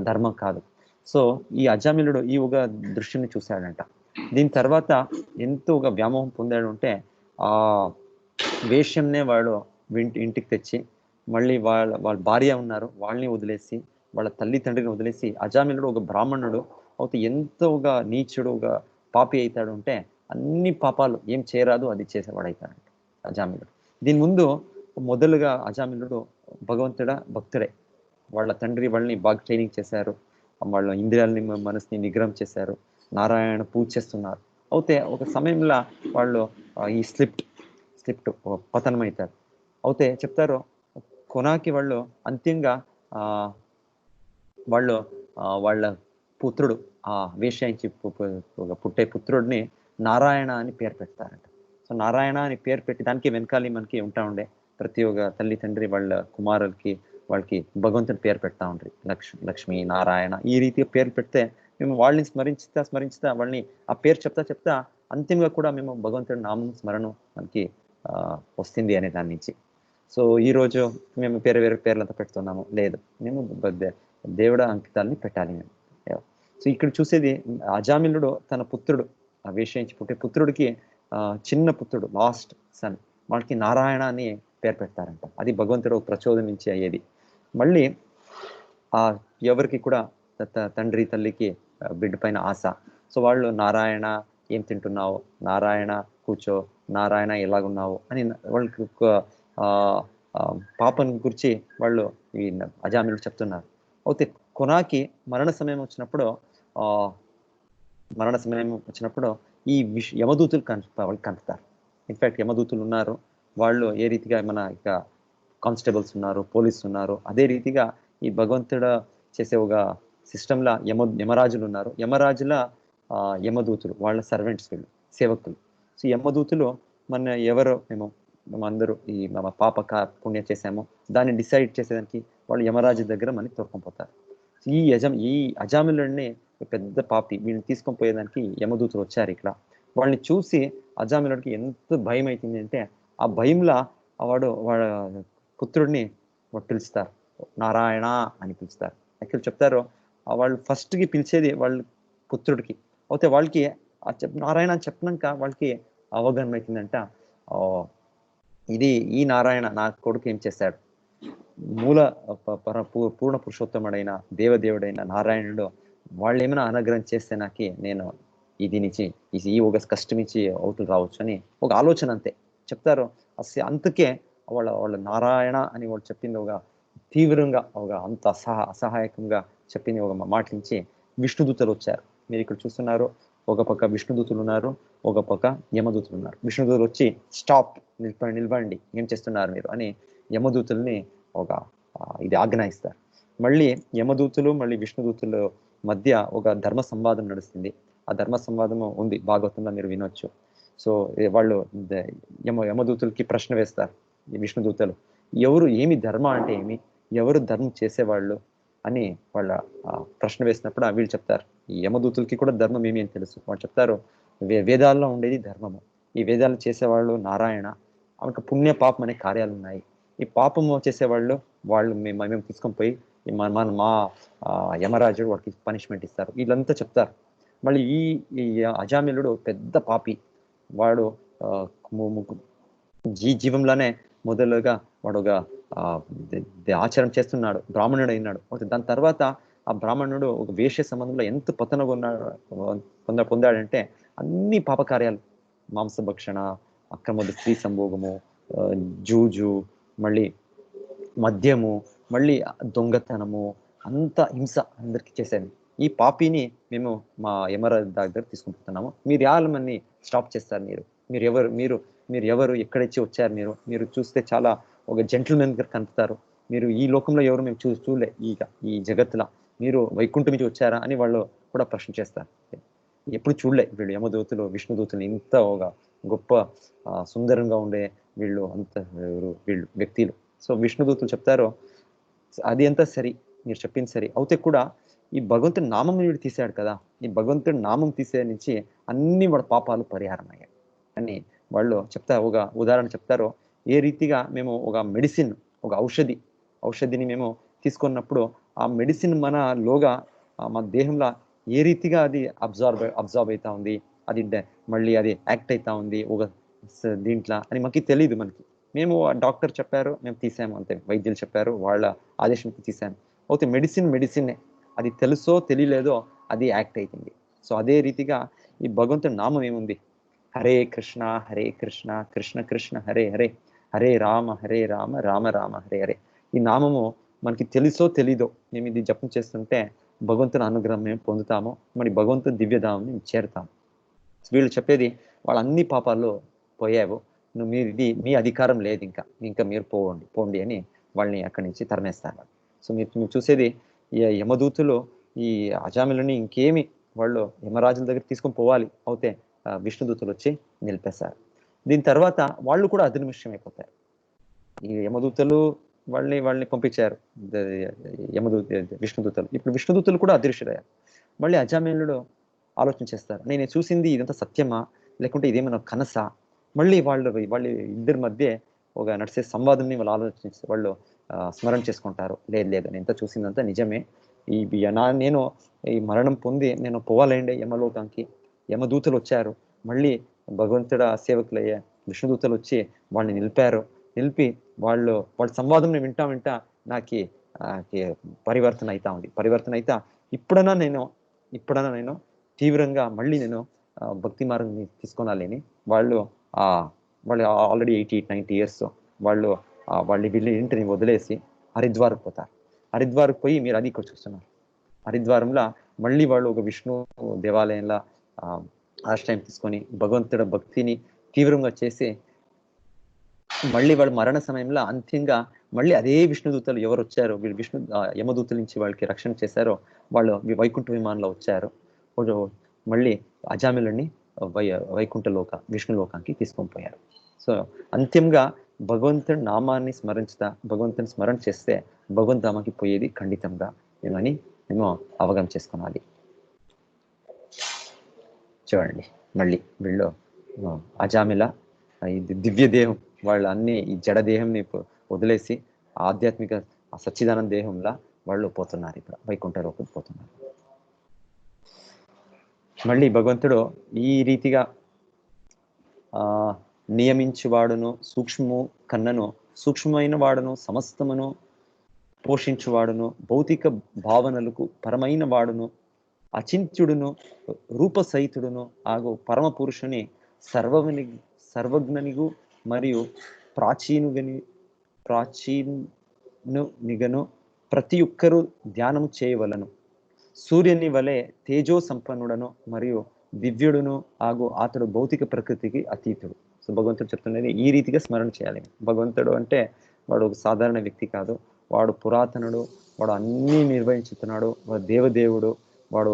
ధర్మం కాదు. సో ఈ అజామిలుడు ఈ ఒక దృశ్యాన్ని చూశాడంట. దీని తర్వాత ఎంతో ఒక వ్యామోహం పొందాడు అంటే ఆ వేష్యంనే వాడు ఇంటికి తెచ్చి మళ్ళీ వాళ్ళ భార్య ఉన్నారు వాళ్ళని వదిలేసి వాళ్ళ తల్లి తండ్రిని వదిలేసి అజామిలుడు ఒక బ్రాహ్మణుడు అయితే ఎంతో ఒక నీచుడు ఒక పాపి అవుతాడు అంటే అన్ని పాపాలు ఏం చేయరాదు అది చేసేవాడు అవుతాడంట అజామిలుడు. దీని ముందు మొదలుగా అజామిలుడు భక్తుడే. వాళ్ళ తండ్రి వాళ్ళని బాగా ట్రైనింగ్ చేశారు, వాళ్ళ ఇంద్రియాలని మనసుని నిగ్రహం చేశారు, నారాయణ పూజ చేస్తున్నారు. అయితే ఒక సమయంలో వాళ్ళు ఈ స్లిప్ట్ పతనం అవుతారు. అయితే చెప్తారు కొనాకి వాళ్ళు అంత్యంగా వాళ్ళు వాళ్ళ పుత్రుడు ఆ వేషాయించి పుట్టే పుత్రుడిని నారాయణ అని పేరు పెడతారంట. సో నారాయణ అని పేరు పెట్టి దానికి వెనకాలి మనకి ఉంటా ఉండే ప్రతి ఒక్క తల్లి తండ్రి వాళ్ళ కుమారులకి వాళ్ళకి భగవంతుని పేరు పెడతా ఉండ్రి, లక్ష్మి నారాయణ ఈ రీతిగా పేరు పెడితే మేము వాళ్ళని స్మరించుతా వాళ్ళని ఆ పేరు చెప్తా అంతిమంగా కూడా మేము భగవంతుడి నామం స్మరణ మనకి వస్తుంది అనే దాని నుంచి. సో ఈరోజు మేము వేరే పేర్లంతా పెడుతున్నాము లేదు, మేము దేవుడ అంకితాలని పెట్టాలి మేము. సో ఇక్కడ చూసేది అజామిలుడు తన పుత్రుడు ఆ వేషయించి పుట్టే పుత్రుడికి చిన్న పుత్రుడు లాస్ట్ సన్ వాళ్ళకి నారాయణ అని పేరు పెడతారంట. అది భగవంతుడు ప్రచోదనించి అయ్యేది. మళ్ళీ ఎవరికి కూడా తండ్రి తల్లికి బిడ్డ పైన ఆశ. సో వాళ్ళు నారాయణ ఏం తింటున్నావు, నారాయణ కూర్చో, నారాయణ ఎలాగున్నావు అని వాళ్ళకి పాపని గురించి వాళ్ళు ఈ అజామినుడు చెప్తున్నారు. అయితే కొనాకి మరణ సమయం వచ్చినప్పుడు ఆ మరణ సమయం వచ్చినప్పుడు ఈ యమదూతులు వాళ్ళకి కనుపుతారు. ఇన్ఫాక్ట్ యమదూతులు ఉన్నారు. వాళ్ళు ఏ రీతిగా మన ఇక కానిస్టేబుల్స్ ఉన్నారు, పోలీసు ఉన్నారు. అదే రీతిగా ఈ భగవంతుడు చేసే ఒక సిస్టంలా యమరాజులు ఉన్నారు. యమరాజుల యమదూతులు వాళ్ళ సర్వెంట్స్ వీళ్ళు, సేవకులు. సో యమదూతులు ఎవరు మేమందరూ ఈ మన పుణ్యం చేసాము దాన్ని డిసైడ్ చేసేదానికి వాళ్ళు యమరాజు దగ్గర మనకి తోడుకొని ఈ అజామిలుడిని పెద్ద పాపి వీళ్ళని తీసుకొని పోయేదానికి యమదూతులు వచ్చారు ఇక్కడ. వాళ్ళని చూసి అజామిలుడికి ఎంత భయం అవుతుంది అంటే ఆ భయంలా వాళ్ళ పుత్రుడిని పిలుస్తారు, నారాయణ అని పిలుస్తారు. యాక్చువల్ చెప్తారు వాళ్ళు ఫస్ట్కి పిలిచేది వాళ్ళ పుత్రుడికి. అయితే వాళ్ళకి నారాయణ అని చెప్పినాక వాళ్ళకి అవగాహన అవుతుందంట, ఈ నారాయణ నా కొడుకు ఏం చేశాడు, మూల పూర్ణ పురుషోత్తముడైన దేవదేవుడైన నారాయణుడు వాళ్ళు ఏమైనా అనుగ్రహం చేస్తే నాకు నేను ఇది నుంచి ఈ ఒక కష్టం ఇచ్చి అవుతులు రావచ్చు అని ఒక ఆలోచన అంతే చెప్తారు. అందుకే వాళ్ళ నారాయణ అని వాళ్ళు చెప్పింది ఒక తీవ్రంగా అంత అసహాయకంగా చెప్పింది ఒక మాట నుంచి విష్ణుదూతలు వచ్చారు. మీరు ఇక్కడ చూస్తున్నారు, ఒక పక్క విష్ణుదూతులు ఉన్నారు, ఒక పక్క యమదూతులు ఉన్నారు. విష్ణుదూతులు వచ్చి స్టాప్, నిలబండి, ఏం చేస్తున్నారు మీరు అని యమదూతుల్ని ఇది ఆజ్ఞాయిస్తారు. మళ్ళీ యమదూతులు మళ్ళీ విష్ణుదూతుల మధ్య ఒక ధర్మ సంవాదం నడుస్తుంది. ఆ ధర్మ సంవాదము ఉంది, భాగవతంలో మీరు వినొచ్చు. సో వాళ్ళు యమదూతులకి ప్రశ్న వేస్తారు ఈ విష్ణుదూతలు, ఏమి ధర్మ అంటే ఏమి, ఎవరు ధర్మం చేసేవాళ్ళు అని వాళ్ళ ప్రశ్న వేసినప్పుడు వీళ్ళు చెప్తారు, ఈ యమదూతులకి కూడా ధర్మం ఏమి అని తెలుసు. వాళ్ళు చెప్తారు, వేదాల్లో ఉండేది ధర్మము, ఈ వేదాలు చేసేవాళ్ళు నారాయణ, ఆమెకు పుణ్య పాపం అనే కార్యాలు ఉన్నాయి. ఈ పాపము చేసేవాళ్ళు మేము తీసుకొని పోయి మా యమరాజుడు వాడికి పనిష్మెంట్ ఇస్తారు, వీళ్ళంతా చెప్తారు. మళ్ళీ ఈ అజామిలుడు పెద్ద పాపి, వాడు జీవంలోనే మొదలుగా వాడు ఒక ఆచారం చేస్తున్నాడు, బ్రాహ్మణుడు అయినాడు. దాని తర్వాత ఆ బ్రాహ్మణుడు ఒక వేష్య సంబంధంలో ఎంత పతన పొందాడంటే అన్ని పాపకార్యాలు, మాంసభక్షణ, అక్రమ స్త్రీ సంభోగము, జూజు, మళ్ళీ మద్యము, మళ్ళీ దొంగతనము, అంత హింస అందరికి చేశాను. ఈ పాపిని మేము మా యమరాజు దగ్గర తీసుకుంటున్నాము, మీరు యాలమని స్టాప్ చేస్తారు. మీరు ఎవరు ఎక్కడిచ్చి వచ్చారు, మీరు చూస్తే చాలా ఒక జెంటిల్మెన్ దగ్గర కనుపుతారు, మీరు ఈ లోకంలో ఎవరు మేము చూడలే ఈ జగత్తులో, మీరు వైకుంఠం నుంచి వచ్చారా అని వాళ్ళు కూడా ప్రశ్న చేస్తారు. ఎప్పుడు చూడలే వీళ్ళు యమదూతులు విష్ణుదూతులు ఇంత ఒక గొప్ప సుందరంగా ఉండే వీళ్ళు వీళ్ళు వ్యక్తులు. సో విష్ణుదూతులు చెప్తారు, అది అంతా సరి, మీరు చెప్పింది సరి, అయితే కూడా ఈ భగవంతుడి నామం వీడు తీసాడు కదా, ఈ భగవంతుడి నామం తీసే నుంచి అన్ని వాడు పాపాలు పరిహారం అయ్యాయి అని వాళ్ళు చెప్తారు. ఒక ఉదాహరణ చెప్తారు, ఏ రీతిగా మేము ఒక మెడిసిన్, ఒక ఔషధిని మేము తీసుకున్నప్పుడు ఆ మెడిసిన్ మన దేహంలో ఏ రీతిగా అది అబ్జార్బ్ అవుతా ఉంది, అది మళ్ళీ అది యాక్ట్ అవుతా ఉంది ఒక దీంట్లో అని మాకు తెలియదు. మేము డాక్టర్ చెప్పారు, మేము తీసాము అంతే, వైద్యులు చెప్పారు, వాళ్ళ ఆదేశంకి తీసాము. అయితే మెడిసిన్ అది తెలుసో తెలియలేదో అది యాక్ట్ అవుతుంది. సో అదే రీతిగా ఈ భగవంతుడి నామం ఏముంది, హరే కృష్ణ కృష్ణ కృష్ణ హరే హరే, హరే రామ రామ రామ హరే హరే. ఈ నామము మనకి తెలుసో తెలీదో మేము ఇది జపం చేస్తుంటే భగవంతుని అనుగ్రహం మేము పొందుతాము, మరి భగవంతుని దివ్యధామం మేము చేరుతాము. వీళ్ళు చెప్పేది వాళ్ళ అన్ని పాపాల్లో పోయావు, మీ అధికారం లేదు, ఇంకా మీరు పోండి అని వాళ్ళని అక్కడి నుంచి తరిమేస్తారు. సో మీరు చూసేది ఈ యమదూతులు ఈ అజామిలని ఇంకేమి వాళ్ళు యమరాజుల దగ్గర తీసుకొని పోవాలి, అయితే విష్ణుదూతులు వచ్చి నిలిపేశారు. దీని తర్వాత వాళ్ళు కూడా అదృశ్యం అయిపోతారు. ఈ యమదూతలు వాళ్ళని పంపించారు, విష్ణుదూతలు. ఇప్పుడు విష్ణుదూతలు కూడా అదృశ్యులయ్యారు. మళ్ళీ అజామిలుడు ఆలోచన చేస్తారు, నేను చూసింది ఇదంతా సత్యమా లేకుంటే ఇదేమైనా కనసా. మళ్ళీ వాళ్ళ ఇద్దరి మధ్య ఒక నడిచే సంవాదంని వాళ్ళు స్మరణ చేసుకుంటారు, లేదు నేను ఎంత చూసిందంతా నిజమే, నేను ఈ మరణం పొంది నేను పోవాలండి యమలోకానికి, యమదూతలు వచ్చారు, మళ్ళీ భగవంతుడ సేవకులయ్యే విష్ణుదూతలు వచ్చి వాళ్ళని నిలిపి వాళ్ళ సంవాదం వింటా నాకు పరివర్తన అవుతా ఇప్పుడైనా నేను తీవ్రంగా మళ్ళీ నేను భక్తి మార్గం తీసుకోనాలని వాళ్ళు ఆల్రెడీ 88-90 years వాళ్ళు వాళ్ళు వీళ్ళు ఇంటిని వదిలేసి హరిద్వార్కి పోతారు. హరిద్వార్కి పోయి మీరు అది ఇక్కడ చూస్తున్నారు. హరిద్వారంలో మళ్ళీ వాళ్ళు ఒక విష్ణు దేవాలయంలో ఆశ్రయం తీసుకొని భగవంతుడి భక్తిని తీవ్రంగా చేసి మళ్ళీ వాడు మరణ సమయంలో అంత్యంగా మళ్ళీ అదే విష్ణుదూతలు ఎవరు వచ్చారో వీళ్ళు యమదూతల నుంచి వాళ్ళకి రక్షణ చేశారో వాళ్ళు వైకుంఠ విమానంలో వచ్చారు. మళ్ళీ అజామిలని విష్ణు లోకానికి తీసుకొని పోయారు. సో అంత్యంగా భగవంతుడి నామాన్ని స్మరించుతా భగవంతుని స్మరణ చేస్తే భగవంతధామకి పోయేది ఖండితంగా ఏమని మేము అవగాహన చేసుకోవాలి. చూడండి మళ్ళీ వీళ్ళు అజామిల ఇది దివ్య దేహం వాళ్ళు అన్ని ఈ జడ దేహంని వదిలేసి ఆధ్యాత్మిక సచ్చిదానంద దేహంలా వాళ్ళు పోతున్నారు. ఇప్పుడు వైకుంఠ లోపలికి పోతున్నారు. మళ్ళీ భగవంతుడు ఈ రీతిగా నియమించువాడును సూక్ష్మము కన్నను సూక్ష్మమైన వాడును సమస్తమును పోషించువాడును భౌతిక భావనలకు పరమైన వాడును అచింత్యుడును రూపసహితుడును ఆగు పరమ పురుషుని సర్వజ్ఞనిగు మరియు ప్రాచీనునిగను ప్రతి ఒక్కరూ ధ్యానము చేయవలను. సూర్యుని వలె తేజో సంపన్నుడను మరియు దివ్యుడును ఆగు అతడు భౌతిక ప్రకృతికి అతీతుడు. సో భగవంతుడు చెప్తున్నది ఈ రీతిగా స్మరణ చేయాలి. భగవంతుడు అంటే వాడు ఒక సాధారణ వ్యక్తి కాదు, వాడు పురాతనుడు, వాడు అన్నీ నిర్వహించుతున్నాడు, వాడు దేవదేవుడు, వాడు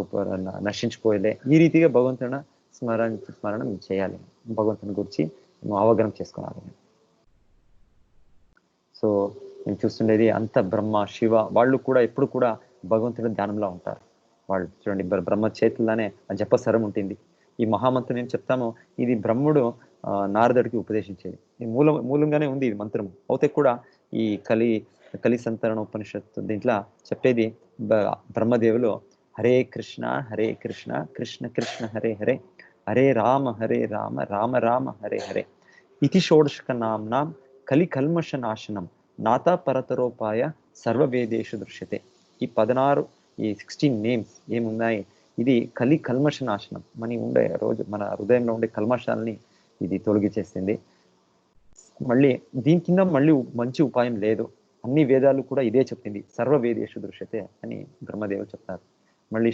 నశించిపోయలే. ఈ రీతిగా భగవంతుని స్మరణ చేయాలి. భగవంతుని గురించి మేము అవగాహన చేసుకోవాలి. సో మేము చూస్తుండేది అంత బ్రహ్మ శివ వాళ్ళు కూడా ఎప్పుడు కూడా భగవంతుడి ధ్యానంలో ఉంటారు. వాళ్ళు చూడండి బ్రహ్మ చేతుల్లోనే ఆ జపసరం ఉంటుంది. ఈ మహామంత్రం ఏం చెప్తామో ఇది బ్రహ్ముడు నారదుడికి ఉపదేశించేది. ఈ మూలంగానే ఉంది ఇది మంత్రం. అయితే కూడా ఈ కలి సంతరణ ఉపనిషత్తు దీంట్లో చెప్పేది బ్రహ్మదేవులు హరే కృష్ణ కృష్ణ కృష్ణ హరే హరే హరే రామ రామ రామ హరే హరే ఇతి షోడశక నామ్నాం కలి కల్మష నాశనం నాతా పరతరోపాయ సర్వవేదేషు దృశ్యతే. ఈ 16 నేమ్స్ ఏమున్నాయి, ఇది కలి కల్మష నాశనం. మన హృదయంలో ఉండే కల్మషాలని ఇది తొలగించేస్తుంది. మళ్ళీ దీని కింద మళ్ళీ మంచి ఉపాయం లేదు. అన్ని వేదాలు కూడా ఇదే చెప్తుంది, సర్వవేదేషు దృశ్యతే అని బ్రహ్మదేవుడు చెప్తారు. మళ్ళీ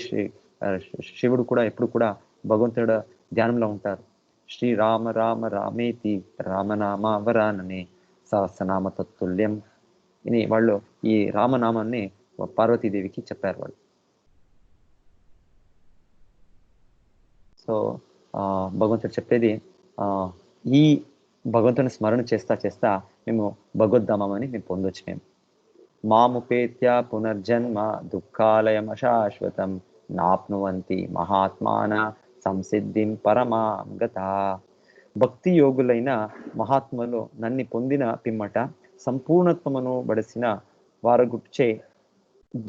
శివుడు కూడా ఎప్పుడు కూడా భగవంతుడు ధ్యానంలో ఉంటారు. శ్రీ రామ రామేతి రామనామావరాననే సహస్రనామ తత్తుల్యం అని వాళ్ళు ఈ రామనామాన్ని పార్వతీదేవికి చెప్పారు వాళ్ళు. సో భగవంతుడు చెప్పేది ఈ భగవంతుని స్మరణ చేస్తా మేము భగవద్ధామని మేము పొందొచ్చు. మేము మాముపేత్య పునర్జన్మ దుఃఖాలయం అశాశ్వతం నాప్నువంతి మహాత్మాన సంసిద్ధిం పరమాం గత. భక్తి యోగులైన మహాత్మలు నన్ను పొందిన పిమ్మట సంపూర్ణత్వమును బడిసిన వారు గుర్చే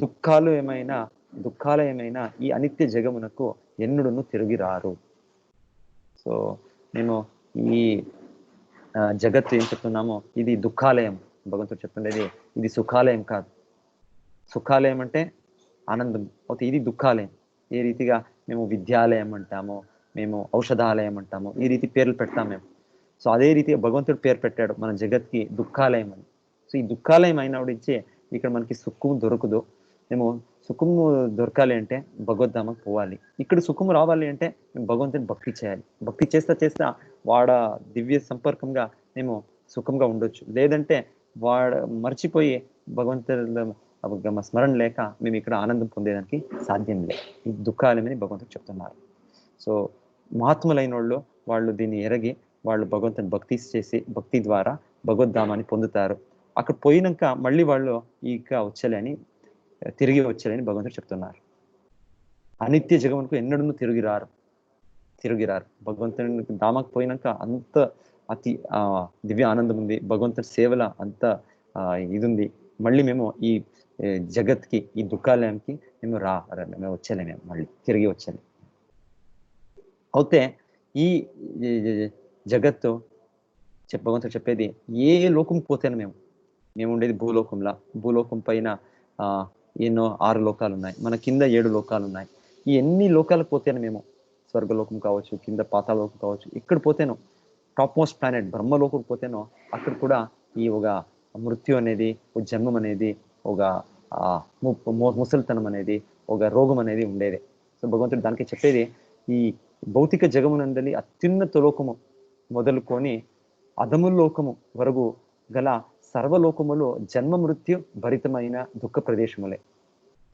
దుఃఖాలు ఏమైనా ఈ అనిత్య జగమునకు ఎన్నుడును తిరిగిరారు. సో మేము ఈ జగత్తు ఏం చెప్తున్నామో ఇది దుఃఖాలయం. భగవంతుడు చెప్తుండేది ఇది సుఖాలయం కాదు. సుఖాలయం అంటే ఆనందం అవుతే, ఇది దుఃఖాలయం. ఏ రీతిగా మేము విద్యాలయం అంటాము, మేము ఔషధాలయం అంటాము, ఈ రీతి పేర్లు పెడతాం మేము. సో అదే రీతిగా భగవంతుడు పేరు పెట్టాడు మన జగత్కి దుఃఖాలయం అని. సో ఈ దుఃఖాలయం అయినప్పుడిచ్చే ఇక్కడ మనకి సుఖము దొరకదు. మేము సుఖము దొరకాలి అంటే భగవద్ధామకు పోవాలి. ఇక్కడ సుఖము రావాలి అంటే మేము భగవంతుని భక్తి చేయాలి. భక్తి చేస్తా వాడ దివ్య సంపర్కంగా మేము సుఖంగా ఉండొచ్చు. లేదంటే మర్చిపోయి భగవంతుడు స్మరణ లేక మేము ఇక్కడ ఆనందం పొందేదానికి సాధ్యం లేదు. ఈ దుఃఖాలమని భగవంతుడు చెప్తున్నారు. సో మహాత్ములైన వాళ్ళు దీన్ని ఎరగి వాళ్ళు భగవంతుని భక్తి చేసి భక్తి ద్వారా భగవద్ధామాన్ని పొందుతారు. అక్కడ పోయినాక మళ్ళీ వాళ్ళు తిరిగి వచ్చేలని భగవంతుడు చెప్తున్నారు. అనిత్య జగమునకు ఎన్నడూ తిరిగిరారు. భగవంతుని ధామకు పోయినాక అంత అతి దివ్య ఆనందం ఉంది. భగవంతుని సేవల అంత ఇది ఉంది. మళ్ళీ మేము ఈ జగత్కి ఈ దుఃఖాలయానికి మేము వచ్చేలే, మేము మళ్ళీ తిరిగి వచ్చేలే. అయితే ఈ జగత్తు భగవంతుడు చెప్పేది ఏ లోకం పోతేనే మేము ఉండేది భూలోకం పైన ఎన్నో 6 లోకాలు ఉన్నాయి, మన కింద 7 లోకాలు ఉన్నాయి. ఈ ఎన్ని లోకాలకు పోతేనే మేము స్వర్గలోకం కావచ్చు, కింద పాతాళలోకం కావచ్చు, ఇక్కడ పోతేనో టాప్ మోస్ట్ ప్లానెట్ బ్రహ్మలోకం పోతేనో అక్కడ కూడా ఈ ఒక మృత్యు అనేది, ఒక జన్మం అనేది, ఒక ముసలితనం అనేది, ఒక రోగం అనేది ఉండేది. సో భగవంతుడు దానికి చెప్పేది, ఈ భౌతిక జగమునందలి అత్యున్నత లోకము మొదలుకొని అధములోకము వరకు గల సర్వలోకములో జన్మ మృత్యు భరితమైన దుఃఖ ప్రదేశములే.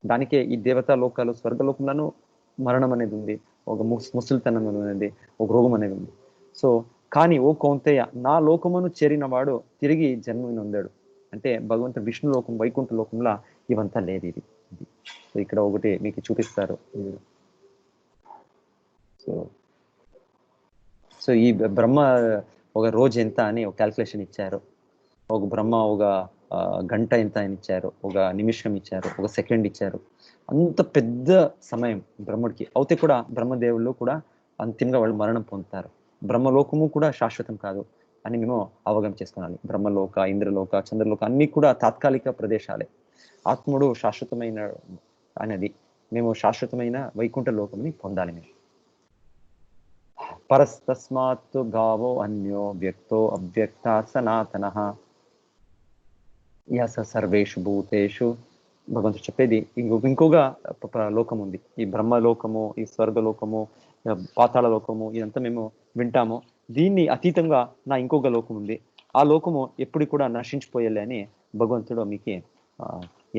దానికే ఈ దేవతా లోకాలు, స్వర్గలోకంలోనూ మరణం అనేది ఉంది, ఒక ముసలితనం అనేది, ఒక రోగం అనేది ఉంది. సో కానీ ఓ కౌంతేయ, నా లోకమును చేరిన వాడు తిరిగి జన్మని పొందాడు. అంటే భగవంతుడు విష్ణు లోకం, వైకుంఠ లోకంలో ఇవంతా లేదు. ఇది సో ఇక్కడ ఒకటి మీకు చూపిస్తారు. సో సో ఈ బ్రహ్మ ఒక రోజు ఎంత అని ఒక క్యాల్కులేషన్ ఇచ్చారు. ఒక బ్రహ్మ ఒక గంట ఎంత అని ఇచ్చారు, ఒక నిమిషం ఇచ్చారు, ఒక సెకండ్ ఇచ్చారు. అంత పెద్ద సమయం బ్రహ్ముడికి అవుతే కూడా బ్రహ్మదేవుళ్ళు కూడా అంతిమంగా వాళ్ళు మరణం పొందుతారు. బ్రహ్మలోకము కూడా శాశ్వతం కాదు అని మేము అవగాహన చేసుకోవాలి. బ్రహ్మలోక, ఇంద్రలోక, చంద్రలోక అన్ని కూడా తాత్కాలిక ప్రదేశాలే. ఆత్ముడు శాశ్వతమైన అనేది, మేము శాశ్వతమైన వైకుంఠ లోకంని పొందాలి. మేము పరస్తస్మాత్ గావో అన్యో వ్యక్తో అవ్యక్త సనాతన యస సర్వేషు భూతేషు. భగవంతుడు చెప్పేది ఇంకొక లోకం ఉంది. ఈ బ్రహ్మలోకము, ఈ స్వర్గలోకము, పాతాళ లోకము, ఇదంతా మేము వింటాము. దీన్ని అతీతంగా నా ఇంకొక లోకం ఉంది. ఆ లోకము ఎప్పుడు కూడా నశించిపోయేలే అని భగవంతుడు మీకు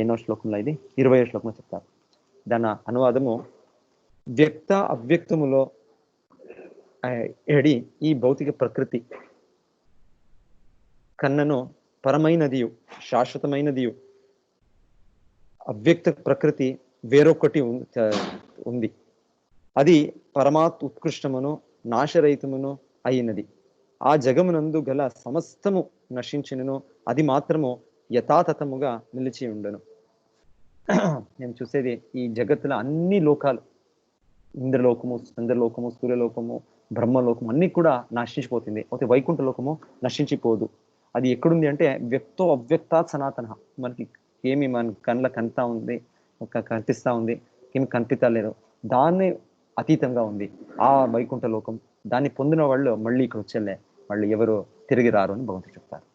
ఎన్నో శ్లోకంలో, ఇది 20వ శ్లోకంలో చెప్తారు. దాని అనువాదము, వ్యక్త అవ్యక్తములో ఎడి ఈ భౌతిక ప్రకృతి కన్నను పరమైనదియు శాశ్వతమైనదియు అవ్యక్త ప్రకృతి వేరొకటి ఉంది. అది పరమాత్ ఉత్కృష్టమును నాశరహితమును అయినది. ఆ జగమునందు గల సమస్తము నశించినను అది మాత్రము యథాతథముగా నిలిచి ఉండను. నేను చూసేది ఈ జగత్తులో అన్ని లోకాలు, ఇంద్రలోకము, చంద్రలోకము, సూర్యలోకము, బ్రహ్మలోకము అన్ని కూడా నశించిపోతుంది. అయితే వైకుంఠ లోకము నశించిపోదు. అది ఎక్కడుంది అంటే వ్యక్తో అవ్యక్త సనాతన. మనకి ఏమి మన కళ్ళ కనిపిస్తా ఉంది, కనిపిస్తా ఉంది, ఏమి కనిపించలేదు, దాన్ని అతీతంగా ఉంది ఆ వైకుంఠ లోకం. దాన్ని పొందిన వాళ్ళు మళ్ళీ ఇక్కడ వచ్చేలే, మళ్ళీ ఎవరు తిరిగి రారు అని భగవంతుడు చెప్తారు.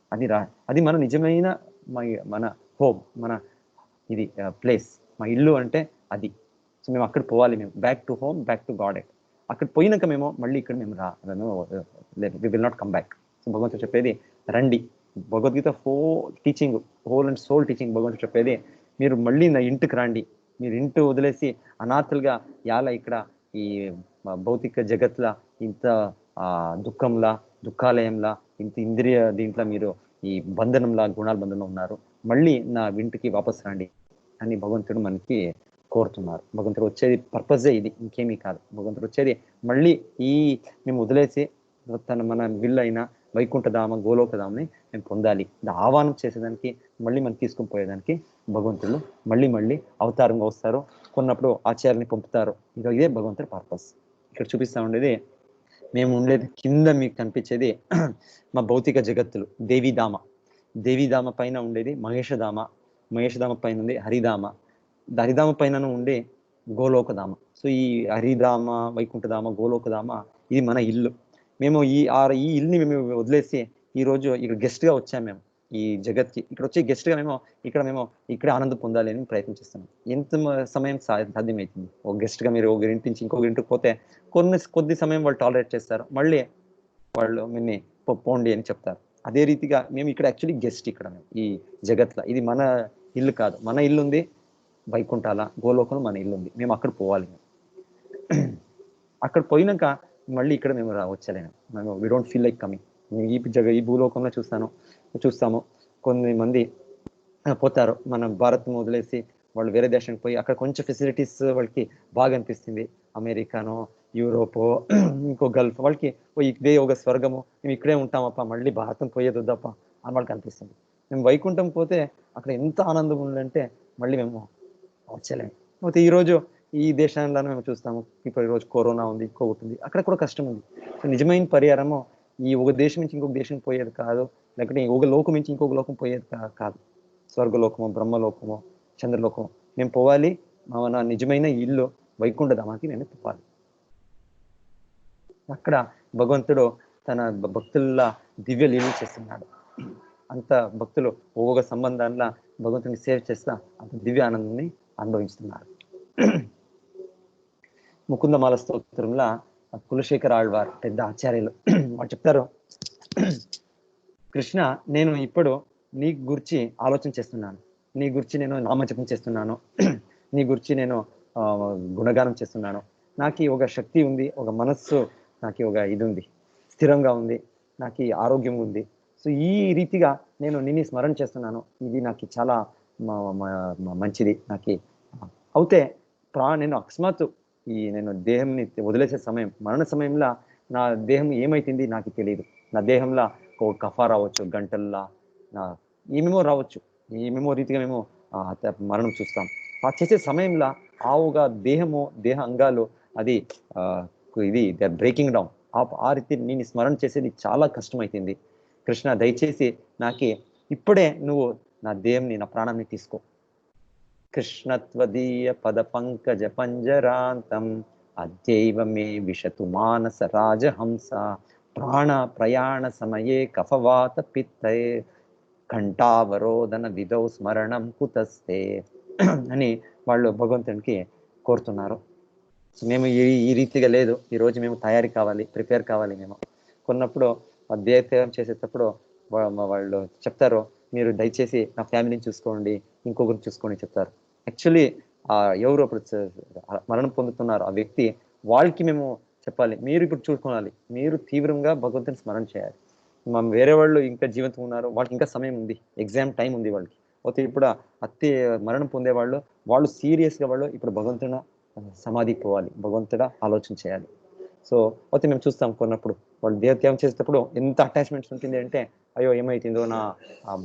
అది మన నిజమైన మన హోమ్, మన ఇది ప్లేస్, మా ఇల్లు అంటే అది. సో మేము అక్కడ పోవాలి, మేము back to home, back to God. అక్కడ పోయినాక మేము మళ్ళీ ఇక్కడ మేము we will not come back. So భగవంతుడు చెప్పేది రండి. Bhagavad Gita teaching, whole and soul teaching. భగవంతుడు చెప్పేది మీరు మళ్ళీ నా ఇంటికి రండి. మీరు ఇంటి వదిలేసి అనాథలుగా యాలా ఇక్కడ ఈ భౌతిక జగత్లా ఇంత దుఃఖంలా, దుఃఖాలయంలా, ఇంత ఇంద్రియ దీంట్లో మీరు ఈ బంధనంలా, గుణాల బంధంలో ఉన్నారు. మళ్ళీ నా ఇంటికి వాపస్ రండి అని భగవంతుడు మనకి కోరుతున్నారు. భగవంతుడు వచ్చేది పర్పజే ఇది, ఇంకేమీ కాదు. భగవంతుడు వచ్చేది మళ్ళీ ఈ మేము వదిలేసి మన విల్లైన వైకుంఠధామ, గోలోకధామని మేము పొందాలి. ఆహ్వానం చేసేదానికి, మళ్ళీ మనం తీసుకుని పోయేదానికి భగవంతుడు మళ్ళీ మళ్ళీ అవతారంగా వస్తారు. కొన్నప్పుడు ఆచార్యని పంపుతారు. ఇదే భగవంతుడి పర్పస్. ఇక్కడ చూపిస్తా ఉండేది, మేము ఉండేది కింద మీకు కనిపించేది మా భౌతిక జగత్తులు. దేవీధామ పైన ఉండేది మహేషధామ, మహేషధామ పైన ఉంది హరిధామ, హరిధామ పైన ఉండే గోలోకధామ. సో ఈ హరిధామ, వైకుంఠధామ, గోలోకధామ ఇది మన ఇల్లు. మేము ఈ ఇల్లుని మేము వదిలేసి ఈరోజు ఇక్కడ గెస్ట్గా వచ్చాము. మేము ఈ జగత్కి ఇక్కడ వచ్చి గెస్ట్గా మేము ఇక్కడే ఆనందం పొందాలి అని ప్రయత్నం చేస్తున్నాం. ఎంత సమయం సాధ్యమవుతుంది? ఒక గెస్ట్గా మీరు ఒక ఇంటి నుంచి ఇంకొక ఇంటికి పోతే కొద్ది సమయం వాళ్ళు టాలరేట్ చేస్తారు, మళ్ళీ వాళ్ళు మిన్ని పోండి అని చెప్తారు. అదే రీతిగా మేము ఇక్కడ యాక్చువల్లీ గెస్ట్. ఇక్కడ మేము ఈ జగత్లో ఇది మన ఇల్లు కాదు. మన ఇల్లు ఉంది వైకుంఠాల, గోలోకంలో మన ఇల్లు ఉంది. మేము అక్కడ పోవాలి. అక్కడ పోయినాక మళ్ళీ ఇక్కడ మేము వచ్చలేము. మేము we don't feel like coming. ఈ భూలోకంలో చూస్తాము కొన్ని మంది పోతారు మన భారత్ వదిలేసి వాళ్ళు వేరే దేశానికి పోయి అక్కడ కొంచెం ఫెసిలిటీస్ వాళ్ళకి బాగా అనిపిస్తుంది. అమెరికానో, యూరోపో, ఇంకో గల్ఫ్, వాళ్ళకి ఇదే ఒక స్వర్గము, మేము ఇక్కడే ఉంటామప్ప, మళ్ళీ భారతం పోయేది వద్దప్ప అని వాళ్ళకి అనిపిస్తుంది. మేము వైకుంఠం పోతే అక్కడ ఎంత ఆనందం ఉందంటే మళ్ళీ మేము వచ్చలేము. పోతే ఈరోజు ఈ దేశాల్లోనే మేము చూస్తాము, ఇప్పుడు ఈరోజు కరోనా ఉంది, ఇంకొకటి ఉంది, అక్కడ కూడా కష్టం ఉంది. సో నిజమైన పరిహారము ఈ ఒక దేశం నుంచి ఇంకొక దేశం పోయేది కాదు, లేకపోతే ఒక లోకం నుంచి ఇంకొక లోకం పోయేది కాదు. స్వర్గలోకము, బ్రహ్మలోకము, చంద్రలోకము మేము పోవాలి. మన నిజమైన ఇల్లు వైకుంఠధామానికి మేము పోవాలి. అక్కడ భగవంతుడు తన భక్తుల దివ్య లీలలు చేస్తున్నాడు. అంత భక్తులు ఒక్కొక్క సంబంధాల భగవంతుని సేవ చేస్తా అంత దివ్య ఆనందాన్ని అనుభవిస్తున్నారు. ముకుందమాల స్తోత్రంలో కులశేఖర ఆళ్వార్ పెద్ద ఆచార్యులు వాళ్ళు చెప్తారు, కృష్ణ నేను ఇప్పుడు నీ గురించి ఆలోచన చేస్తున్నాను, నీ గురించి నేను నామజపం చేస్తున్నాను, నీ గురించి నేను గుణగానం చేస్తున్నాను. నాకు ఒక శక్తి ఉంది, ఒక మనస్సు నాకు ఒక ఇది ఉంది, స్థిరంగా ఉంది, నాకు ఆరోగ్యం ఉంది. సో ఈ రీతిగా నేను నిన్ను స్మరణ చేస్తున్నాను, ఇది నాకు చాలా మంచిది. నాకు అవుతే నేను అకస్మాత్తు నేను దేహంని వదిలేసే సమయం, మరణ సమయంలో నా దేహం ఏమైతుంది నాకు తెలియదు. నా దేహంలో ఒక కఫా రావచ్చు, గంటల్లా ఏమేమో రావచ్చు, ఏమేమో రీతిగా మేము మరణం చూస్తాం. ఆ చేసే సమయంలో ఆవుగా దేహము, దేహ అంగాలు అది ఇది బ్రేకింగ్ డౌన్. ఆ రీతి నేను స్మరణ చేసేది చాలా కష్టమైతుంది. కృష్ణ దయచేసి నాకు ఇప్పుడే నువ్వు నా దేహంని, నా ప్రాణాన్ని తీసుకో. కృష్ణత్వదీయ పద పంకజ పంజరాంతం అద్యైవ మే విశతు మానస రాజహంస ప్రాణ ప్రయాణ సమయే కఫవాత పిత్తే కంఠావరోధన విధౌ స్మరణం కుతస్తే అని వాళ్ళు భగవంతునికి కోరుతున్నారు. మేము ఈ రీతిగా లేదు, ఈరోజు మేము తయారీ కావాలి, ప్రిపేర్ కావాలి. మేము కొన్నప్పుడు దేహత్యాగం చేసేటప్పుడు వాళ్ళు చెప్తారు, మీరు దయచేసి నా ఫ్యామిలీని చూసుకోండి, ఇంకొకరిని చూసుకోండి చెప్తారు. యాక్చువల్లీ ఎవరు అప్పుడు మరణం పొందుతున్నారు ఆ వ్యక్తి, వాళ్ళకి మేము చెప్పాలి, మీరు ఇప్పుడు చూసుకోవాలి, మీరు తీవ్రంగా భగవంతుని స్మరణ చేయాలి. వేరే వాళ్ళు ఇంకా జీవితం ఉన్నారు, వాళ్ళకి ఇంకా సమయం ఉంది, ఎగ్జామ్ టైం ఉంది వాళ్ళకి. అయితే ఇప్పుడు అతి మరణం పొందే వాళ్ళు సీరియస్గా వాళ్ళు ఇప్పుడు భగవంతుని సమాధికి పోవాలి, భగవంతుడా ఆలోచన చేయాలి. సో అయితే మేము చూస్తాం కొన్నప్పుడు వాళ్ళు దేహత్యాగం చేసేటప్పుడు ఎంత అటాచ్మెంట్స్ ఉంటుంది అంటే, అయ్యో ఏమైతుందో నా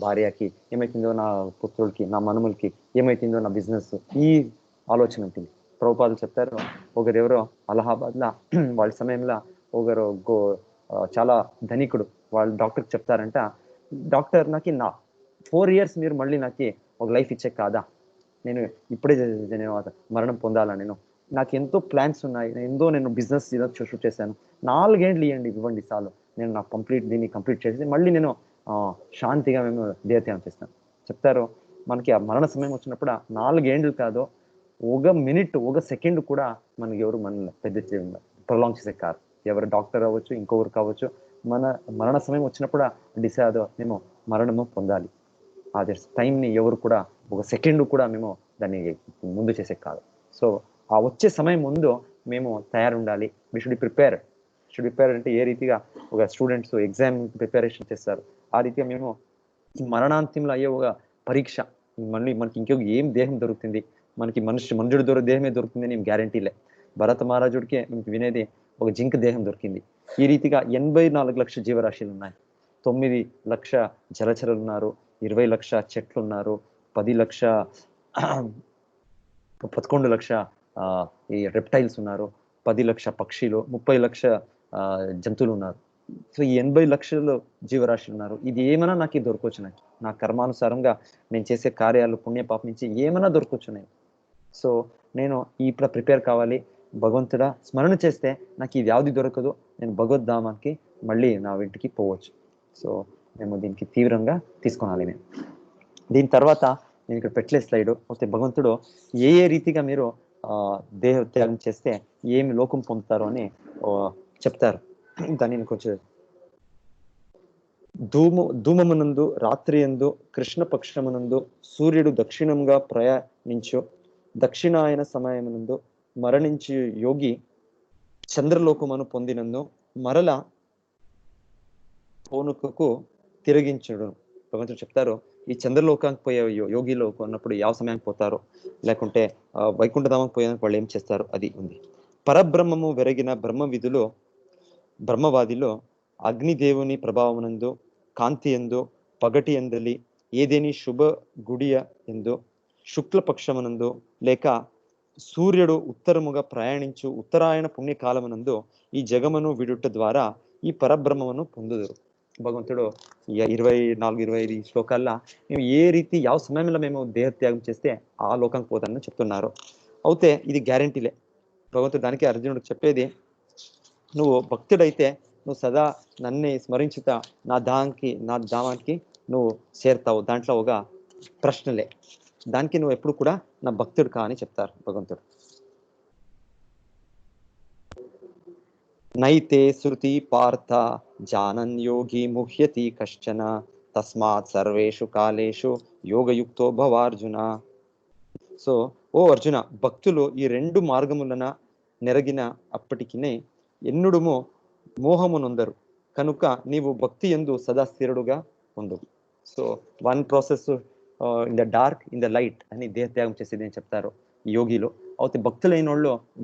భార్యకి, ఏమైతుందో నా పుత్రులకి, నా మనుమలకి, ఏమైతుందో నా బిజినెస్, ఈ ఆలోచన ఉంటుంది. ప్రభుపాదులు చెప్తారు, ఒకరెవరో అలహాబాద్లో వాళ్ళ సమయంలో ఒకరు చాలా ధనికుడు వాళ్ళు డాక్టర్కి చెప్తారంట, డాక్టర్ నాకు 4 years మీరు మళ్ళీ నాకు ఒక లైఫ్ ఇచ్చే కాదా, నేను ఇప్పుడే నేను మరణం పొందాలా, నాకు ఎంతో ప్లాన్స్ ఉన్నాయి, నేను బిజినెస్ షూట్ చేశాను, 4 ఏళ్ళు ఇవ్వండి చాలు, నేను దీన్ని కంప్లీట్ చేసి మళ్ళీ నేను శాంతిగా మేము దేహత్యాగం చేస్తాను చెప్తారు. మనకి ఆ మరణ సమయం వచ్చినప్పుడు 4 ఏళ్ళు కాదు, ఒక మినిట్, ఒక సెకండ్ కూడా మనకి ఎవరు మన పెద్ద ప్రొలాంగ్ చేసే కారు, ఎవరు డాక్టర్ అవ్వచ్చు, ఇంకొకరు కావచ్చు, మన మరణ సమయం వచ్చినప్పుడు డిసైడ్ మేము మరణము పొందాలి. అదే టైంని ఎవరు కూడా ఒక సెకండ్ కూడా మేము దాన్ని ముందు చేసే కాదు. సో ఆ వచ్చే సమయం ముందు మేము తయారుండాలి. వి షుడ్ ప్రిపేర్ అంటే ఏ రీతిగా ఒక స్టూడెంట్స్ ఎగ్జామ్ ప్రిపరేషన్ చేస్తారు, ఆ రీతిగా మేము మరణాంతంలో అయ్యే ఒక పరీక్ష, మళ్ళీ మనకి ఇంకొక ఏం దేహం దొరుకుతుంది, మనకి మనుషుడు దేహమే దొరుకుతుంది అని గ్యారంటీలే. భరత మహారాజుడికి వినేది ఒక జింక్ దేహం దొరికింది. ఈ రీతిగా 84 లక్షల జీవరాశులు ఉన్నాయి, 9 లక్ష జలచరులు ఉన్నారు, 20 లక్ష చెట్లు ఉన్నారు, 11 లక్ష ఈ రెప్టైల్స్ ఉన్నారు, 10 లక్ష పక్షులు, 30 లక్ష జంతువులు ఉన్నారు. సో ఈ 80 లక్షల జీవరాశులు ఉన్నారు. ఇది ఏమైనా నాకు దొరకవచ్చు, నా కర్మానుసారంగా నేను చేసే కార్యాలు పుణ్యపాపం నుంచి ఏమైనా దొరకవచ్చు. సో నేను ఇప్పుడు ప్రిపేర్ కావాలి, భగవంతుడా స్మరణ చేస్తే నాకు ఈ వ్యాధి దొరకదు, నేను భగవద్ధామానికి మళ్ళీ నా ఇంటికి పోవచ్చు. సో మేము దీనికి తీవ్రంగా తీసుకోవాలి. మేము దీని తర్వాత నేను ఇక్కడ పెట్టలే స్లైడ్, వస్తే భగవంతుడు ఏ రీతిగా మీరు దేహత్యాగం చేస్తే ఏమి లోకం పొందుతారు అని చెప్తారు. దాన్ని కొంచెం ధూమమునందు రాత్రి యందు కృష్ణ పక్షమునందు సూర్యుడు దక్షిణంగా ప్రయాణించు దక్షిణాయన సమయమునందు మరణించి యోగి చంద్రలోకమును పొందినందు మరల పోనుకకు తిరిగించుడు. భగవంతుడు చెప్తారు, ఈ చంద్రలోకానికి పోయే యోగిలో ఉన్నప్పుడు ಯಾವ సమయానికి పోతారో, లేకుంటే వైకుంఠధామకు పోయేందుకు వాళ్ళు ఏం చేస్తారు అది ఉంది. పరబ్రహ్మము వెరగిన బ్రహ్మవాదిలో అగ్నిదేవుని ప్రభావమునందు కాంతి ఎందు పగటి ఎందలి ఏదేని శుభ గుడియ ఎందు శుక్ల పక్షమునందు లేక సూర్యుడు ఉత్తరముగా ప్రయాణించు ఉత్తరాయణ పుణ్యకాలమునందు ఈ జగమును విడుట ద్వారా ఈ పరబ్రహ్మమును పొందుదురు. భగవంతుడు 24-25 శ్లోకాల్లో మేము ఏ రీతి ಯಾವ సమయంలో మేము దేహత్యాగం చేస్తే ఆ లోకానికి పోతానని చెప్తున్నారు. అయితే ఇది గ్యారంటీలే. భగవంతుడు దానికి అర్జునుడికి చెప్పేది, నువ్వు భక్తుడైతే నువ్వు సదా నన్నే స్మరించుతా నా ధామానికి నువ్వు చేరుతావు. దాంట్లో ఒక ప్రశ్నలే, దానికి నువ్వు ఎప్పుడు కూడా నా భక్తుడు కా అని చెప్తారు భగవంతుడు. నైతే శృతి పార్థ జానన్ యోగి ముహ్యతి కశ్చన తస్మాత్ సర్వేషు కాలేషు యోగయుక్తో భవార్జున. సో ఓ అర్జున, భక్తులు ఈ రెండు మార్గములన నెరగిన అప్పటికినే ఎన్నుడుమో మోహమునొందరు కనుక నీవు భక్తి యందు సదా స్థిరుడుగా ఉండు. So one process in the dark in the light అని దేహత్యాగం చేసేది అని చెప్తారు యోగిలో. అయితే భక్తులైన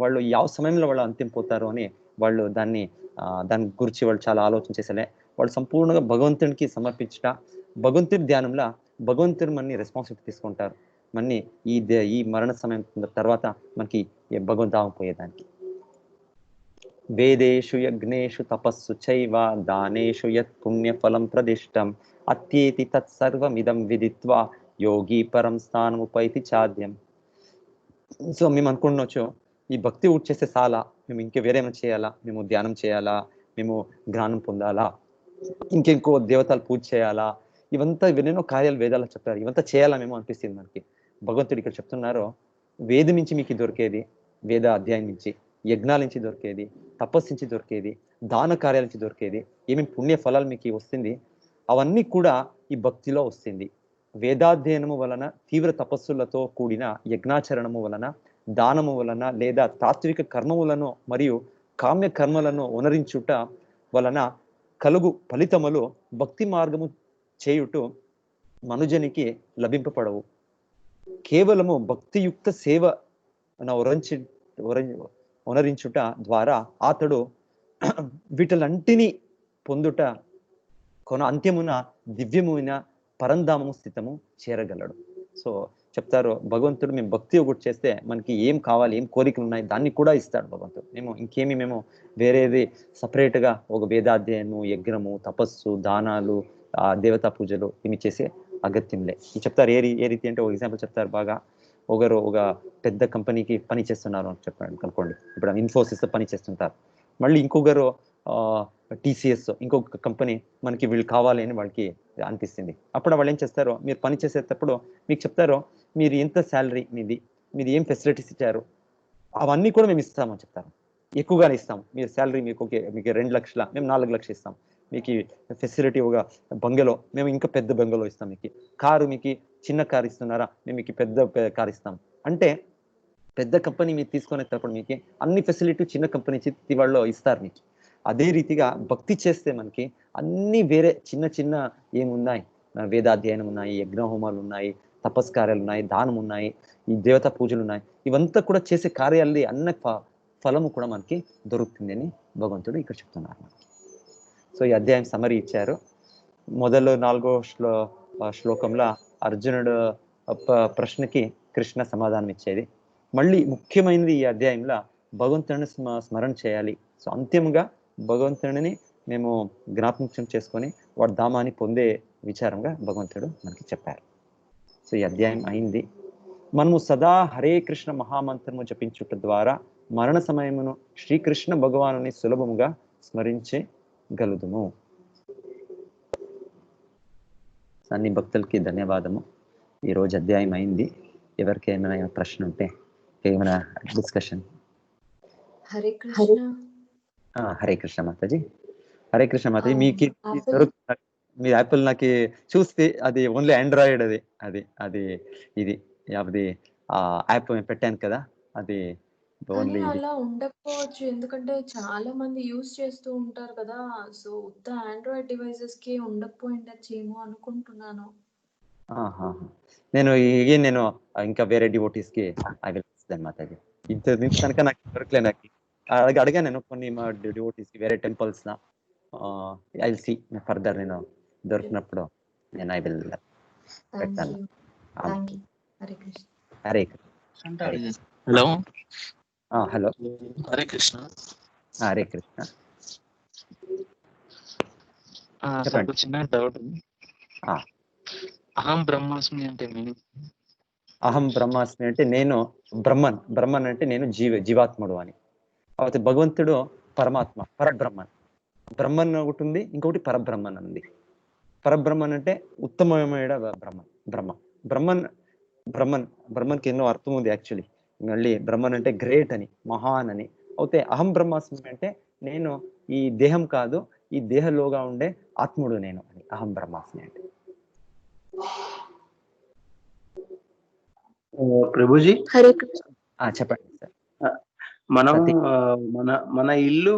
వాళ్ళు ಯಾವ సమయంలో వాళ్ళు అంతిం పోతారు అని వాళ్ళు దాని గురించి వాళ్ళు చాలా ఆలోచన చేసేలే. వాళ్ళు సంపూర్ణంగా భగవంతునికి సమర్పించుట, భగవంతుడి ధ్యానంలో భగవంతుడు మనని రెస్పాన్సిబిలిటీ తీసుకుంటారు. మన్ని ఈ మరణ సమయం తర్వాత మనకి భగవంతావం పోయేదానికి. వేదేషు యజ్ఞేషు తపస్సు చైవ దానేషు యత్ పుణ్యఫలం ప్రదిష్టం అత్యేతి తత్సర్వమిదం విదిత్వా యోగి పరం స్థానముపైతి చాద్యం. సో మేము అనుకుంటున్నాచ్చు, ఈ భక్తి చేస్తే చాలా, మేము ఇంకా వేరేమైనా చేయాలా, మేము ధ్యానం చేయాలా, మేము జ్ఞానం పొందాలా, ఇంకెంకో దేవతలు పూజ చేయాలా, ఇవంతా ఎన్నెన్నో కార్యాలు వేదాలు చెప్తారు, ఇవంతా చేయాలా మేము అనిపిస్తుంది మనకి. భగవంతుడు ఇక్కడ చెప్తున్నారు, వేది నుంచి మీకు దొరికేది, వేద అధ్యాయం నుంచి, యజ్ఞాల నుంచి దొరికేది, తపస్సు నుంచి దొరికేది, దాన కార్యాల నుంచి దొరికేది, ఏమేమి పుణ్య ఫలాలు మీకు వస్తుంది, అవన్నీ కూడా ఈ భక్తిలో వస్తుంది. వేదాధ్యయనము వలన, తీవ్ర తపస్సులతో కూడిన యజ్ఞాచరణము వలన, దానము వలన లేదా తాత్విక కర్మములను మరియు కామ్య కర్మలను ఉనరించుట వలన కలుగు ఫలితములు భక్తి మార్గము చేయుట మనుజనికి లభింపబడవు. కేవలము భక్తియుక్త సేవ ఉనరించుట ద్వారా అతడు వీటలంటిని పొందుట కొన అంత్యమున దివ్యమైన పరంధామము స్థితము చేరగలడు. సో చెప్తారు భగవంతుడు, మేము భక్తి ఒకటి చేస్తే మనకి ఏం కావాలి, ఏం కోరికలు ఉన్నాయి, దాన్ని కూడా ఇస్తాడు భగవంతుడు. మేము వేరేది సపరేట్గా ఒక వేదాధ్యయనము, యజ్ఞము, తపస్సు, దానాలు, దేవతా పూజలు ఇవి చేసే అగత్యంలే. చెప్తారు ఏ రీతి అంటే, ఒక ఎగ్జాంపుల్ చెప్తారు బాగా. ఒక పెద్ద కంపెనీకి పని చేస్తున్నారు అని చెప్పాడు అనుకోండి, ఇప్పుడు ఇన్ఫోసిస్ పని చేస్తుంటారు, మళ్ళీ ఇంకొకరు టీసీఎస్ ఇంకొక కంపెనీ మనకి వీళ్ళు కావాలి అని వాళ్ళకి అనిపిస్తుంది. అప్పుడు వాళ్ళు ఏం చేస్తారో, మీరు పని చేసేటప్పుడు మీకు చెప్తారో మీరు ఎంత శాలరీ మీది, మీరు ఏం ఫెసిలిటీస్ ఇచ్చారు, అవన్నీ కూడా మేము ఇస్తామని చెప్తారు. ఎక్కువగానే ఇస్తాం, మీరు శాలరీ మీకు 2 లక్షల, మేము 4 లక్షలు ఇస్తాం, మీకు ఫెసిలిటీ ఒక బంగలో మేము ఇంకా పెద్ద బంగలో ఇస్తాం, మీకు కారు, మీకు చిన్న కారు ఇస్తున్నారా, మేము మీకు పెద్ద కారు ఇస్తాం. అంటే పెద్ద కంపెనీ మీరు తీసుకునేటప్పుడు మీకు అన్ని ఫెసిలిటీ చిన్న కంపెనీ వాళ్ళు ఇస్తారు మీకు. అదే రీతిగా భక్తి చేస్తే మనకి అన్ని వేరే చిన్న చిన్న ఏమున్నాయి, వేదాధ్యయనం ఉన్నాయి, యజ్ఞ హోమాలు ఉన్నాయి, తపస్కార్యాలు ఉన్నాయి, దానం ఉన్నాయి, ఈ దేవతా పూజలు ఉన్నాయి, ఇవంతా కూడా చేసే కార్యాలది అన్న ఫలము కూడా మనకి దొరుకుతుంది అని భగవంతుడు ఇక్కడ చెప్తున్నారు మనకి. సో ఈ అధ్యాయం సమరీ ఇచ్చారు. మొదలు 4వ శ్లోకంలో అర్జునుడు ప్రశ్నకి కృష్ణ సమాధానం ఇచ్చేది. మళ్ళీ ముఖ్యమైనది ఈ అధ్యాయంలో భగవంతుడిని స్మరణ చేయాలి. సో అంతిమంగా భగవంతుడిని మేము జ్ఞాపకం చేసుకొని వాడు ధామాన్ని పొందే విచారంగా భగవంతుడు మనకి చెప్పారు. సో ఈ అధ్యాయం అయింది. మనము సదా హరే కృష్ణ మహామంత్రము జపించుట ద్వారా మరణ సమయమును శ్రీకృష్ణ భగవానుని సులభముగా స్మరించగలుగుము. అన్ని భక్తులకి ధన్యవాదము. ఈరోజు అధ్యాయం అయింది. ఎవరికి ఏమైనా ప్రశ్న ఉంటే, ఏమైనా డిస్కషన్. హరే కృష్ణ. హరే కృష్ణ మాతాజీ. హరే కృష్ణ మాతాజీ. మీకు మీ యాపిల్ నాకు చూస్తే అది ఓన్లీ ఆండ్రాయిడ్, అది ఇది యాప్ పెట్టాను కదా, అది ఓన్లీ అలా ఉండకపోవచ్చు, ఎందుకంటే చాలా మంది యూజ్ చేస్తూ ఉంటారు కదా. సో ఉత్త ఆండ్రాయిడ్ డివైసెస్ కి ఉండకపోయిండొచ్చేమో అనుకుంటున్నాను. నేను ఇంకా వేరే డివోటీస్ కి ఐ విల్ ఎక్స్ప్లెయిన్ మాతాజీ. ఇంత కనుక నాకు దొరకలే. నాకు అడిగా నేను కొన్ని మా డివోటీస్ కి వేరే టెంపుల్స్ నా ఐ విల్ సీ ఫర్దర్. నేను దొరికినప్పుడు నేను ఐ విల్ పెడతాను. హరే కృష్ణ. Hare hello hello Hare Krishna. హరే కృష్ణ. నాకు చిన్న డౌట్. అహం బ్రహ్మాస్మి అంటే అహం బ్రహ్మాస్మి అంటే నేను బ్రహ్మన్ అంటే నేను జీవాత్ముడు అని. అయితే భగవంతుడు పరమాత్మ, పరబ్రహ్మన్. బ్రహ్మన్ ఒకటి ఉంది, ఇంకొకటి పరబ్రహ్మన్ ఉంది. పరబ్రహ్మన్ అంటే ఉత్తమమైన బ్రహ్మన్కి ఎన్నో అర్థం ఉంది యాక్చువల్లీ. మళ్ళీ బ్రహ్మన్ అంటే గ్రేట్ అని, మహాన్ అని. అయితే అహం బ్రహ్మాస్మి అంటే నేను ఈ దేహం కాదు, ఈ దేహలోగా ఉండే ఆత్ముడు నేను అని అహం బ్రహ్మాస్మి అంటే. ప్రభుజీ హరే కృష్ణ. చెప్పండి సార్. మనం సతీష్. మన ఇల్లు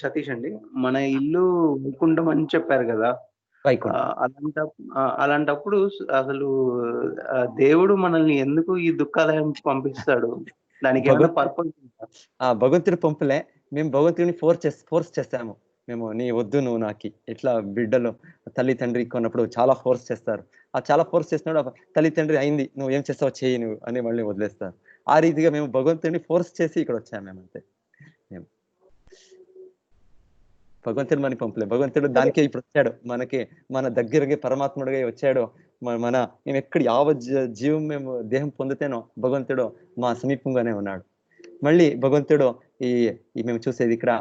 సతీష్ అండి, మన ఇల్లు వైకుంఠం అని చెప్పారు కదా. వైకుంఠం. అలాంటప్పుడు అసలు దేవుడు మనల్ని ఎందుకు ఈ దుఃఖాలయానికి పంపిస్తాడు? దానికి ఏమైనా పర్పస్ ఉందా? భగవంతుడి పంపులే. మేము భగవంతుడిని ఫోర్స్ చేస్తాము. మేము నీ వద్దు, నువ్వు నాకి ఇట్లా బిడ్డలు తల్లి తండ్రి కొన్నప్పుడు చాలా ఫోర్స్ చేస్తారు. ఆ చాలా ఫోర్స్ చేసినప్పుడు తల్లి తండ్రి అయింది, నువ్వు ఏం చేస్తావు చెయ్యి నువ్వు అని మళ్ళీ వదిలేస్తారు. ఆ రీతిగా మేము భగవంతుడిని ఫోర్స్ చేసి ఇక్కడ వచ్చాము మేమంతే. మేము భగవంతుడు మనకి పంపలే. భగవంతుడు దానికే ఇప్పుడు వచ్చాడు, మనకి మన దగ్గరకి పరమాత్ముడిగా వచ్చాడు. మేము ఎక్కడ జీవం మేము దేహం పొందితేనో భగవంతుడు మా సమీపంగానే ఉన్నాడు. మళ్ళీ భగవంతుడు ఈ మేము చూసేది ఇక్కడ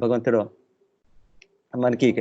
భగవంతుడు మనకి